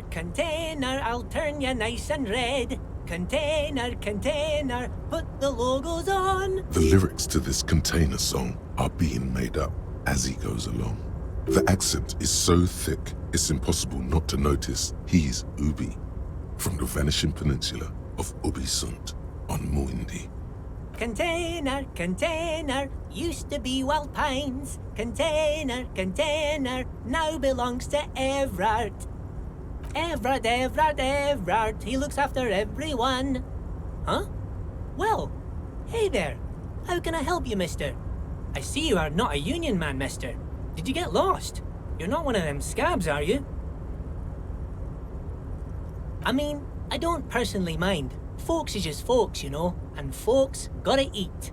Container, I'll turn you nice and red. Container, container, put the logos on. The lyrics to this container song are being made up as he goes along. The accent is so thick, it's impossible not to notice he's Ubi, from the vanishing peninsula of Ubisunt on Muindi. Container, container, used to be Wild Pines. Container, container, now belongs to Everard. Everard, Everard, Everard, he looks after everyone. Huh? Well, hey there. How can I help you, mister? I see you are not a union man, mister. Did you get lost? You're not one of them scabs, are you? I mean, I don't personally mind. Folks is just folks, you know, and folks gotta eat.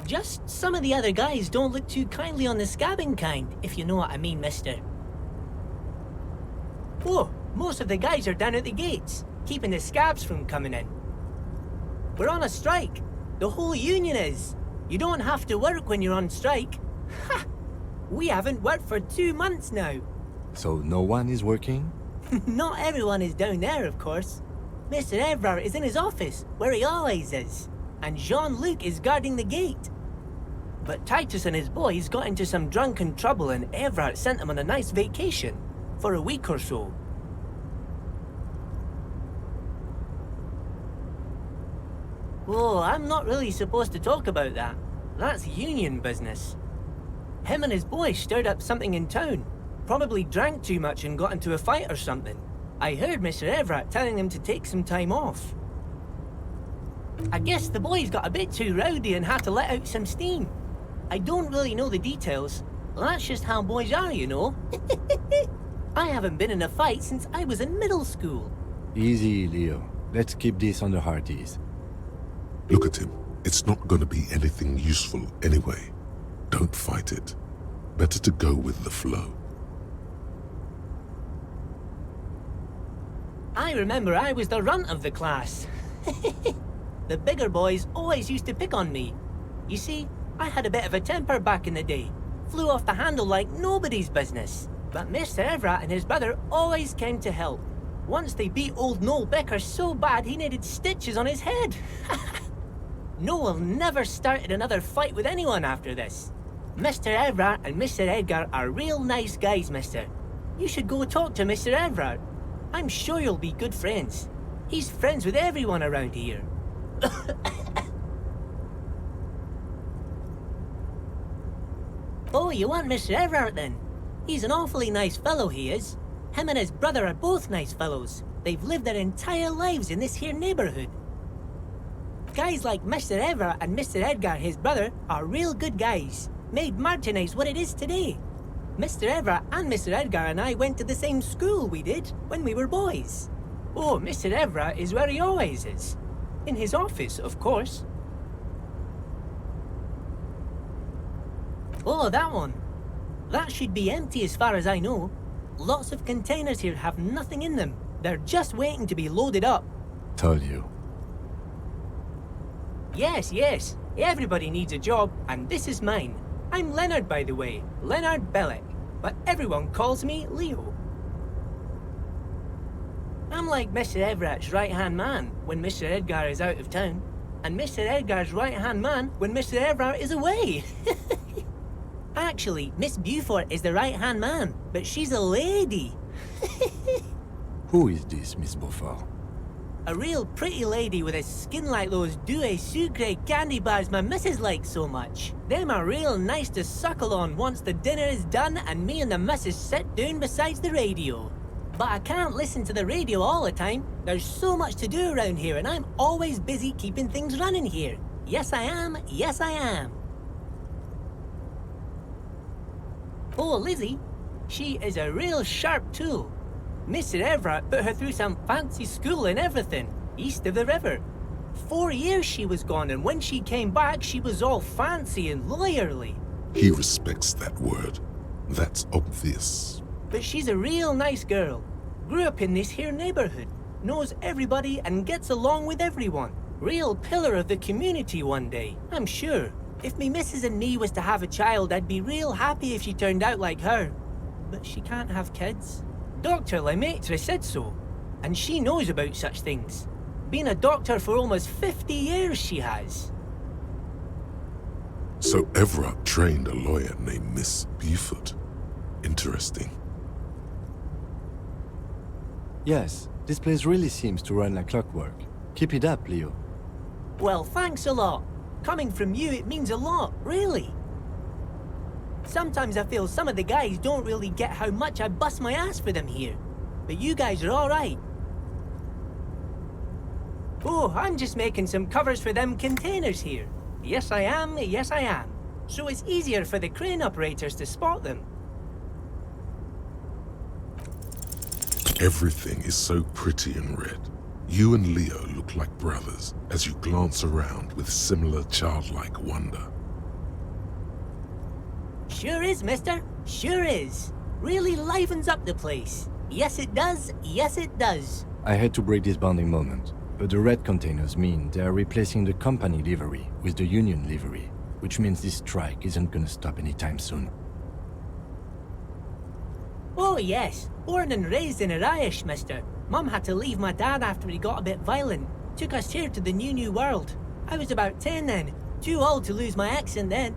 Just some of the other guys don't look too kindly on the scabbing kind, if you know what I mean, mister. Oh, most of the guys are down at the gates, keeping the scabs from coming in. We're on a strike. The whole union is. You don't have to work when you're on strike. Ha! We haven't worked for 2 months now. So no one is working? Not everyone is down there, of course. Mr. Everard is in his office, where he always is. And Jean-Luc is guarding the gate. But Titus and his boys got into some drunken trouble and Everard sent them on a nice vacation. For a week or so. Oh, I'm not really supposed to talk about that. That's union business. Him and his boys stirred up something in town. Probably drank too much and got into a fight or something. I heard Mr. Everett telling him to take some time off. I guess the boys got a bit too rowdy and had to let out some steam. I don't really know the details. That's just how boys are, you know. I haven't been in a fight since I was in middle school. Easy, Leo. Let's keep this on the hard ease. Look at him. It's not going to be anything useful anyway. Don't fight it. Better to go with the flow. I remember I was the runt of the class. The bigger boys always used to pick on me. You see, I had a bit of a temper back in the day. Flew off the handle like nobody's business. But Mr. Everett and his brother always came to help. Once they beat old Noel Becker so bad he needed stitches on his head. Noel never started another fight with anyone after this. Mr. Everett and Mr. Edgar are real nice guys, mister. You should go talk to Mr. Everett. I'm sure you'll be good friends. He's friends with everyone around here. Oh, you want Mr. Everett then? He's an awfully nice fellow, he is. Him and his brother are both nice fellows. They've lived their entire lives in this here neighborhood. Guys like Mr. Everett and Mr. Edgar, his brother, are real good guys. Made Martinez what it is today. Mr. Everett and Mr. Edgar and I went to the same school we did when we were boys. Oh, Mr. Everett is where he always is. In his office, of course. Oh, that one. That should be empty as far as I know. Lots of containers here have nothing in them. They're just waiting to be loaded up. Told you. Yes, yes. Everybody needs a job, and this is mine. I'm Leonard, by the way. Leonard Bellick. But everyone calls me Leo. I'm like Mr. Everett's right-hand man when Mr. Edgar is out of town. And Mr. Edgar's right-hand man when Mr. Everett is away. Actually, Miss Beaufort is the right-hand man, but she's a lady. Who is this, Miss Beaufort? A real pretty lady with a skin like those Douai Sucre candy bars my missus likes so much. Them are real nice to suckle on once the dinner is done and me and the missus sit down beside the radio. But I can't listen to the radio all the time. There's so much to do around here and I'm always busy keeping things running here. Yes I am, yes I am. Oh, Lizzie, she is a real sharp tool. Mr. Everett put her through some fancy school and everything, east of the river. 4 years she was gone, and when she came back, she was all fancy and lawyerly. He respects that word. That's obvious. But she's a real nice girl. Grew up in this here neighborhood. Knows everybody and gets along with everyone. Real pillar of the community one day, I'm sure. If me missus and me was to have a child, I'd be real happy if she turned out like her. But she can't have kids. Dr. Lemaitre said so, and she knows about such things. Been a doctor for almost 50 years, she has. So Everett trained a lawyer named Miss Beaufort. Interesting. Yes, this place really seems to run like clockwork. Keep it up, Leo. Well, thanks a lot. Coming from you, it means a lot, really. Sometimes I feel some of the guys don't really get how much I bust my ass for them here. But you guys are alright. Oh, I'm just making some covers for them containers here. Yes, I am. Yes, I am. So it's easier for the crane operators to spot them. Everything is so pretty and red. You and Leo look like brothers as you glance around with similar childlike wonder. Sure is, mister. Sure is. Really livens up the place. Yes, it does. Yes, it does. I had to break this bonding moment, but the red containers mean they are replacing the company livery with the union livery, which means this strike isn't gonna stop anytime soon. Oh, yes. Born and raised in Irish, mister. Mum had to leave my dad after he got a bit violent. Took us here to the new world. I was about 10 then. Too old to lose my accent then.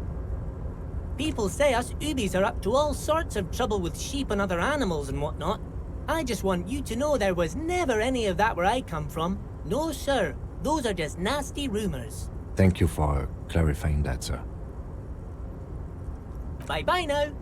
People say us Ubis are up to all sorts of trouble with sheep and other animals and whatnot. I just want you to know there was never any of that where I come from. No, sir. Those are just nasty rumors. Thank you for clarifying that, sir. Bye-bye now.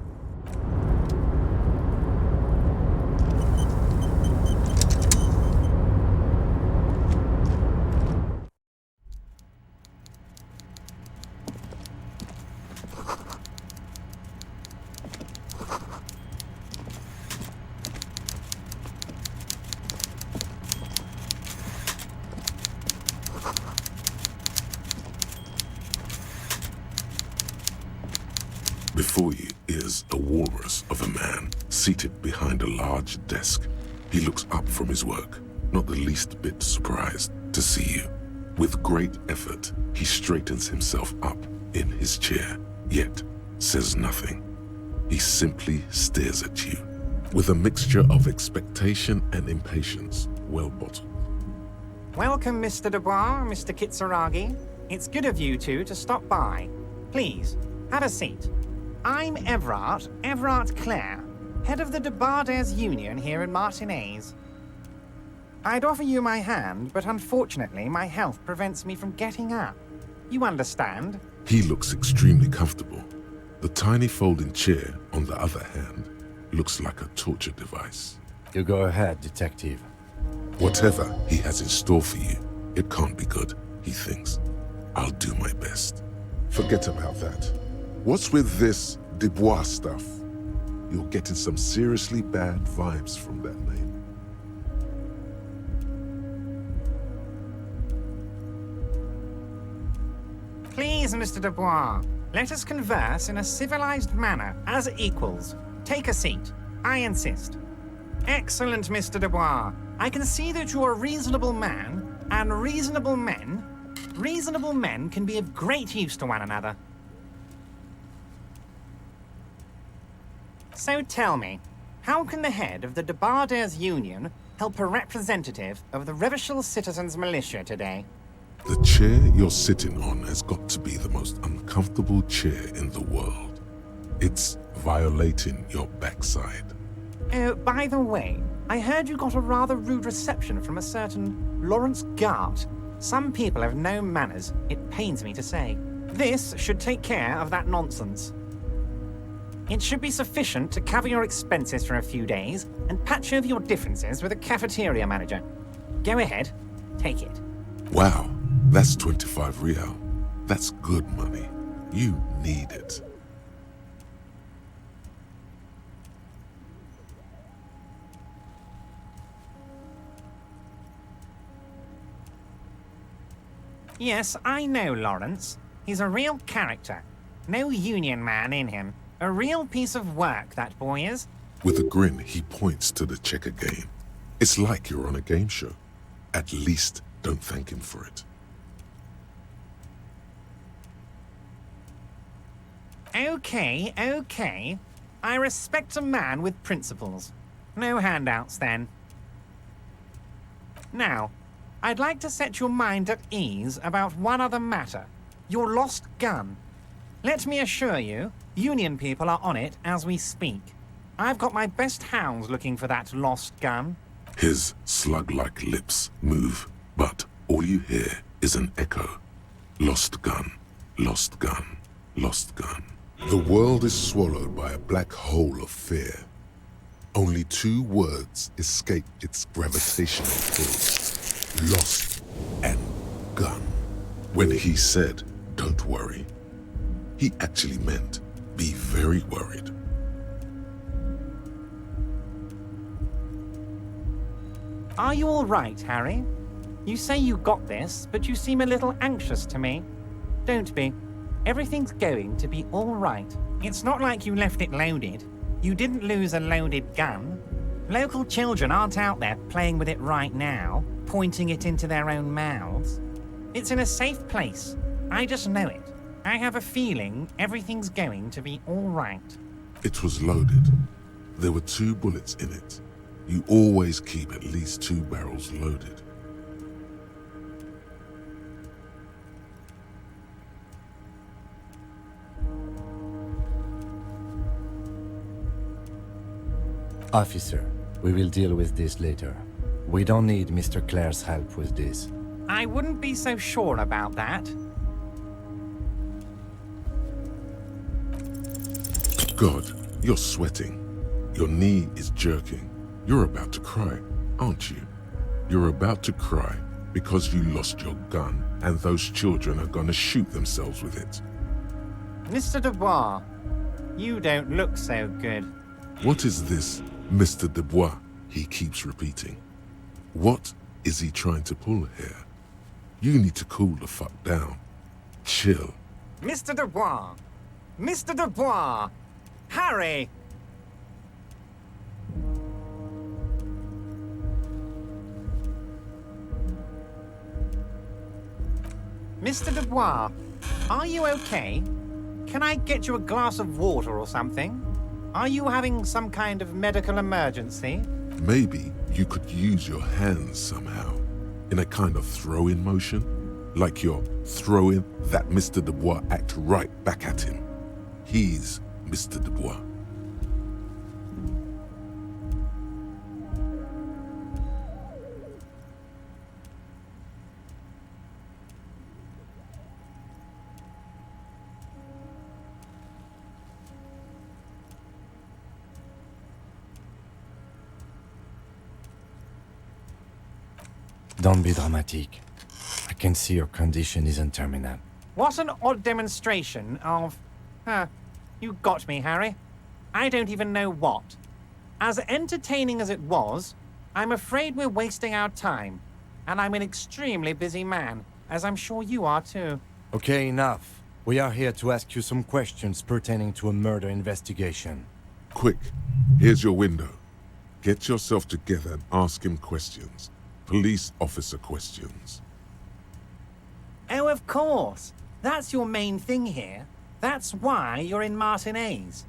Before you is a walrus of a man seated behind a large desk. He looks up from his work, not the least bit surprised to see you. With great effort, he straightens himself up in his chair, yet says nothing. He simply stares at you, with a mixture of expectation and impatience, well bottled. Welcome, Mr. Dubois, Mr. Kitsuragi. It's good of you two to stop by. Please, have a seat. I'm Everard Clare, head of the Debarders Union here in Martinez. I'd offer you my hand, but unfortunately my health prevents me from getting up. You understand? He looks extremely comfortable. The tiny folding chair, on the other hand, looks like a torture device. You go ahead, detective. Whatever he has in store for you, it can't be good, he thinks. I'll do my best. Forget about that. What's with this Dubois stuff? You're getting some seriously bad vibes from that name. Please, Mr. Dubois, let us converse in a civilized manner, as equals. Take a seat. I insist. Excellent, Mr. Dubois. I can see that you're a reasonable man, and reasonable men can be of great use to one another. So tell me, how can the head of the Debarders Union help a representative of the Revachol Citizens Militia today? The chair you're sitting on has got to be the most uncomfortable chair in the world. It's violating your backside. Oh, by the way, I heard you got a rather rude reception from a certain Lawrence Gart. Some people have no manners, it pains me to say. This should take care of that nonsense. It should be sufficient to cover your expenses for a few days and patch over your differences with a cafeteria manager. Go ahead, take it. Wow, that's 25 real. That's good money. You need it. Yes, I know Lawrence. He's a real character. No union man in him. A real piece of work, that boy is. With a grin, he points to the checker game. It's like you're on a game show. At least don't thank him for it. Okay. I respect a man with principles. No handouts, then. Now, I'd like to set your mind at ease about one other matter. Your lost gun. Let me assure you, Union people are on it as we speak. I've got my best hounds looking for that lost gun. His slug-like lips move, but all you hear is an echo. Lost gun. Lost gun, lost gun. The world is swallowed by a black hole of fear. Only 2 words escape its gravitational pull. Lost and gun. When he said, "Don't worry," he actually meant, be very worried. Are you all right, Harry? You say you got this, but you seem a little anxious to me. Don't be. Everything's going to be all right. It's not like you left it loaded. You didn't lose a loaded gun. Local children aren't out there playing with it right now, pointing it into their own mouths. It's in a safe place. I just know it. I have a feeling everything's going to be all right. It was loaded. There were 2 bullets in it. You always keep at least 2 barrels loaded. Officer, we will deal with this later. We don't need Mr. Clare's help with this. I wouldn't be so sure about that. God, you're sweating. Your knee is jerking. You're about to cry, aren't you? You're about to cry because you lost your gun and those children are gonna shoot themselves with it. Mr. Dubois, you don't look so good. What is this, Mr. Dubois, he keeps repeating? What is he trying to pull here? You need to cool the fuck down. Chill. Mr. Dubois! Mr. Dubois! Harry! Mr. Dubois, are you okay? Can I get you a glass of water or something? Are you having some kind of medical emergency? Maybe you could use your hands somehow, in a kind of throw-in motion, like you're throwing that Mr. Dubois act right back at him. He's Mr. Dubois. Don't be dramatic. I can see your condition isn't terminal. What an odd demonstration of... you got me, Harry. I don't even know what. As entertaining as it was, I'm afraid we're wasting our time. And I'm an extremely busy man, as I'm sure you are too. Okay, enough. We are here to ask you some questions pertaining to a murder investigation. Quick, here's your window. Get yourself together and ask him questions. Police officer questions. Oh, of course. That's your main thing here. That's why you're in Martinez.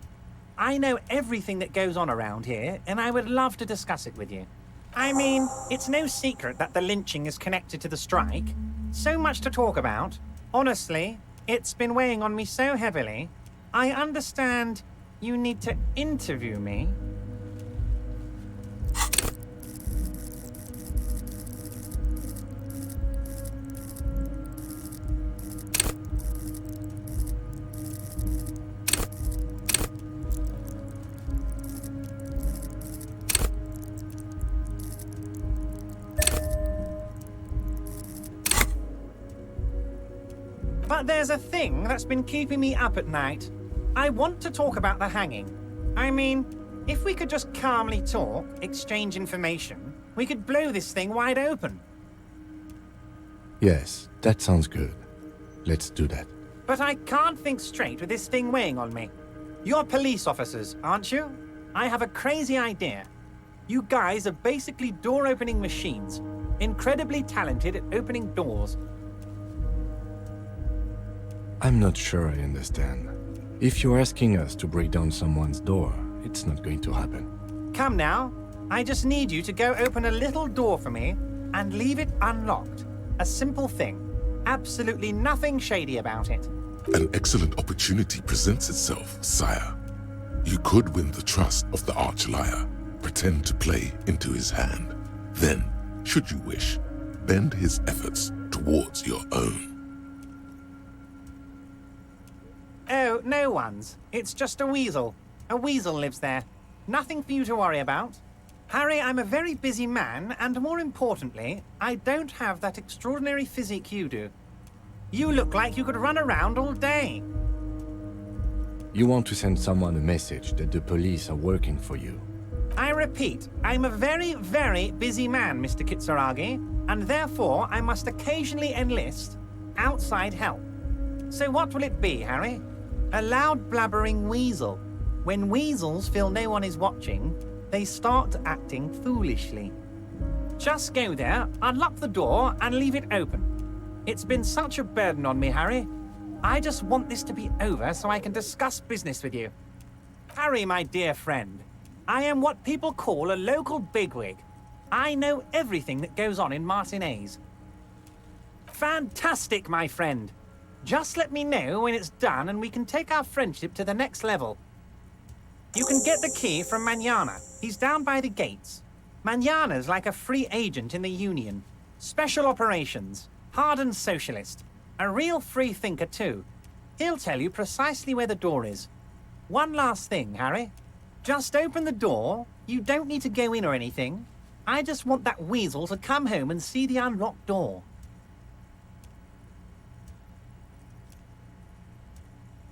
I know everything that goes on around here, and I would love to discuss it with you. I mean, it's no secret that the lynching is connected to the strike. So much to talk about. Honestly, it's been weighing on me so heavily. I understand you need to interview me. But there's a thing that's been keeping me up at night. I want to talk about the hanging. I mean, if we could just calmly talk, exchange information, we could blow this thing wide open. Yes, that sounds good. Let's do that. But I can't think straight with this thing weighing on me. You're police officers, aren't you? I have a crazy idea. You guys are basically door-opening machines, incredibly talented at opening doors. I'm not sure I understand. If you're asking us to break down someone's door, it's not going to happen. Come now. I just need you to go open a little door for me and leave it unlocked. A simple thing. Absolutely nothing shady about it. An excellent opportunity presents itself, sire. You could win the trust of the arch-liar, pretend to play into his hand. Then, should you wish, bend his efforts towards your own. no one's. It's just a weasel. A weasel lives there. Nothing for you to worry about. Harry, I'm a very busy man, and more importantly, I don't have that extraordinary physique you do. You look like you could run around all day. You want to send someone a message that the police are working for you. I repeat, I'm a very, very busy man, Mr. Kitsuragi, and therefore I must occasionally enlist outside help. So what will it be, Harry? A loud blabbering weasel. When weasels feel no one is watching, they start acting foolishly. Just go there, unlock the door, and leave it open. It's been such a burden on me, Harry. I just want this to be over so I can discuss business with you. Harry, my dear friend, I am what people call a local bigwig. I know everything that goes on in Martinez. Fantastic, my friend. Just let me know when it's done and we can take our friendship to the next level. You can get the key from Manana. He's down by the gates. Manana's like a free agent in the Union. Special operations. Hardened socialist. A real free thinker, too. He'll tell you precisely where the door is. One last thing, Harry. Just open the door. You don't need to go in or anything. I just want that weasel to come home and see the unlocked door.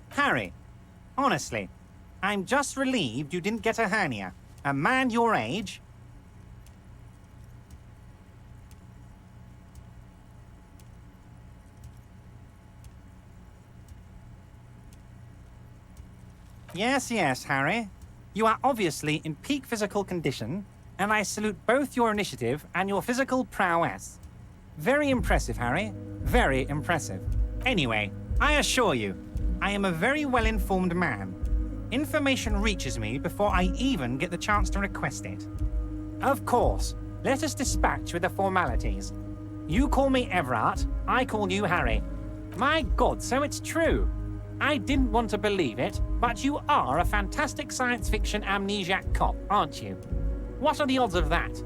Harry, honestly, I'm just relieved you didn't get a hernia. A man your age... Yes, Harry. You are obviously in peak physical condition, and I salute both your initiative and your physical prowess. Very impressive, Harry. Very impressive. Anyway, I assure you, I am a very well-informed man. Information reaches me before I even get the chance to request it. Of course, let us dispatch with the formalities. You call me Everard, I call you Harry. My God, so it's true. I didn't want to believe it, but you are a fantastic science fiction amnesiac cop, aren't you? What are the odds of that?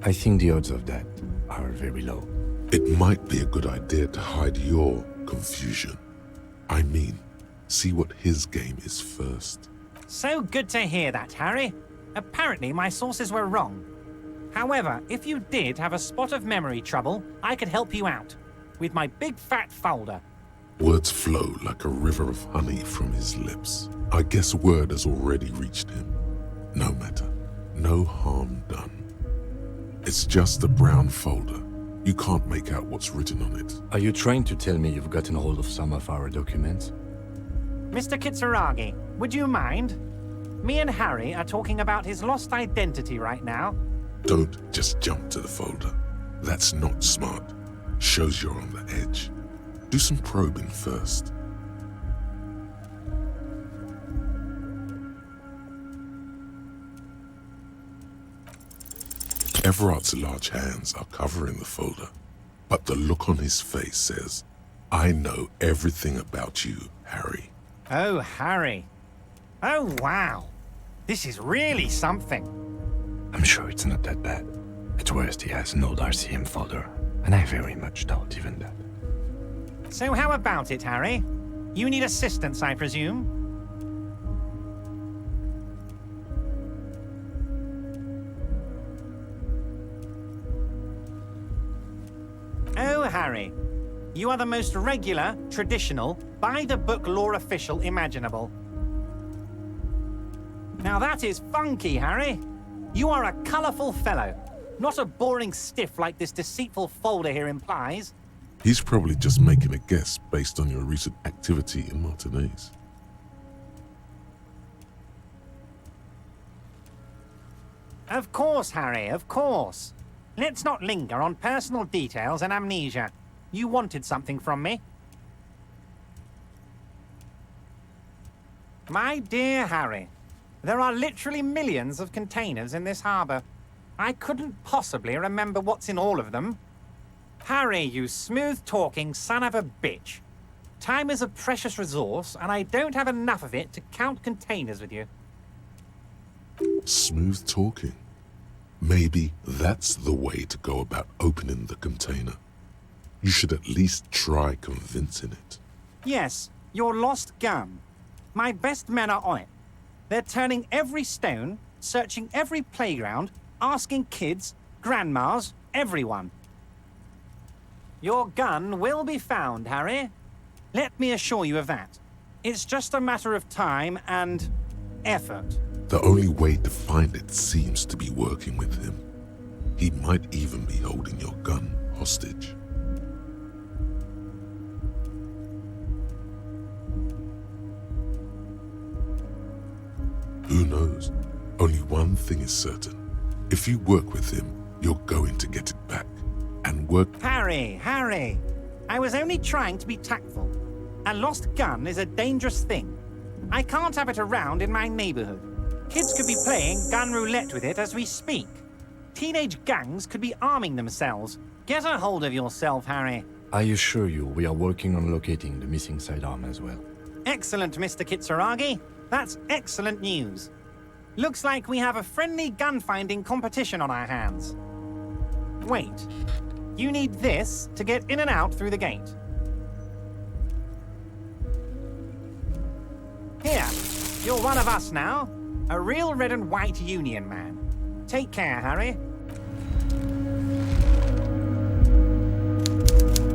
I think the odds of that are very low. It might be a good idea to hide your confusion. I mean, see what his game is first. So good to hear that, Harry. Apparently my sources were wrong. However, if you did have a spot of memory trouble, I could help you out. With my big fat folder. Words flow like a river of honey from his lips. I guess word has already reached him. No matter. No harm done. It's just a brown folder. You can't make out what's written on it. Are you trying to tell me you've gotten hold of some of our documents? Mr. Kitsuragi, would you mind? Me and Harry are talking about his lost identity right now. Don't just jump to the folder. That's not smart. Shows you're on the edge. Do some probing first. Everard's large hands are covering the folder, but the look on his face says, I know everything about you, Harry. Oh, Harry. Oh, wow. This is really something. I'm sure it's not that bad. At worst, he has an old RCM folder, and I very much doubt even that. So how about it, Harry? You need assistance, I presume? Oh, Harry. You are the most regular, traditional, by-the-book law official imaginable. Now that is funky, Harry. You are a colourful fellow. Not a boring stiff like this deceitful folder here implies. He's probably just making a guess based on your recent activity in Martinez. Of course, Harry, of course. Let's not linger on personal details and amnesia. You wanted something from me. My dear Harry, there are literally millions of containers in this harbour. I couldn't possibly remember what's in all of them. Harry, you smooth-talking son of a bitch. Time is a precious resource, and I don't have enough of it to count containers with you. Smooth talking. Maybe that's the way to go about opening the container. You should at least try convincing it. Yes, Your lost gun. My best men are on it. They're turning every stone, searching every playground, asking kids, grandmas, everyone. Your gun will be found, Harry. Let me assure you of that. It's just a matter of time and effort. The only way to find it seems to be working with him. He might even be holding your gun hostage. Who knows? Only one thing is certain. If you work with him, you're going to get it back. And work... Harry! I was only trying to be tactful. A lost gun is a dangerous thing. I can't have it around in my neighborhood. Kids could be playing gun roulette with it as we speak. Teenage gangs could be arming themselves. Get a hold of yourself, Harry. I assure you, we are working on locating the missing sidearm as well. Excellent, Mr. Kitsuragi. That's excellent news. Looks like we have a friendly gun-finding competition on our hands. Wait. You need this to get in and out through the gate. Here, you're one of us now. A real red and white Union man. Take care, Harry.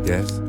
Yes?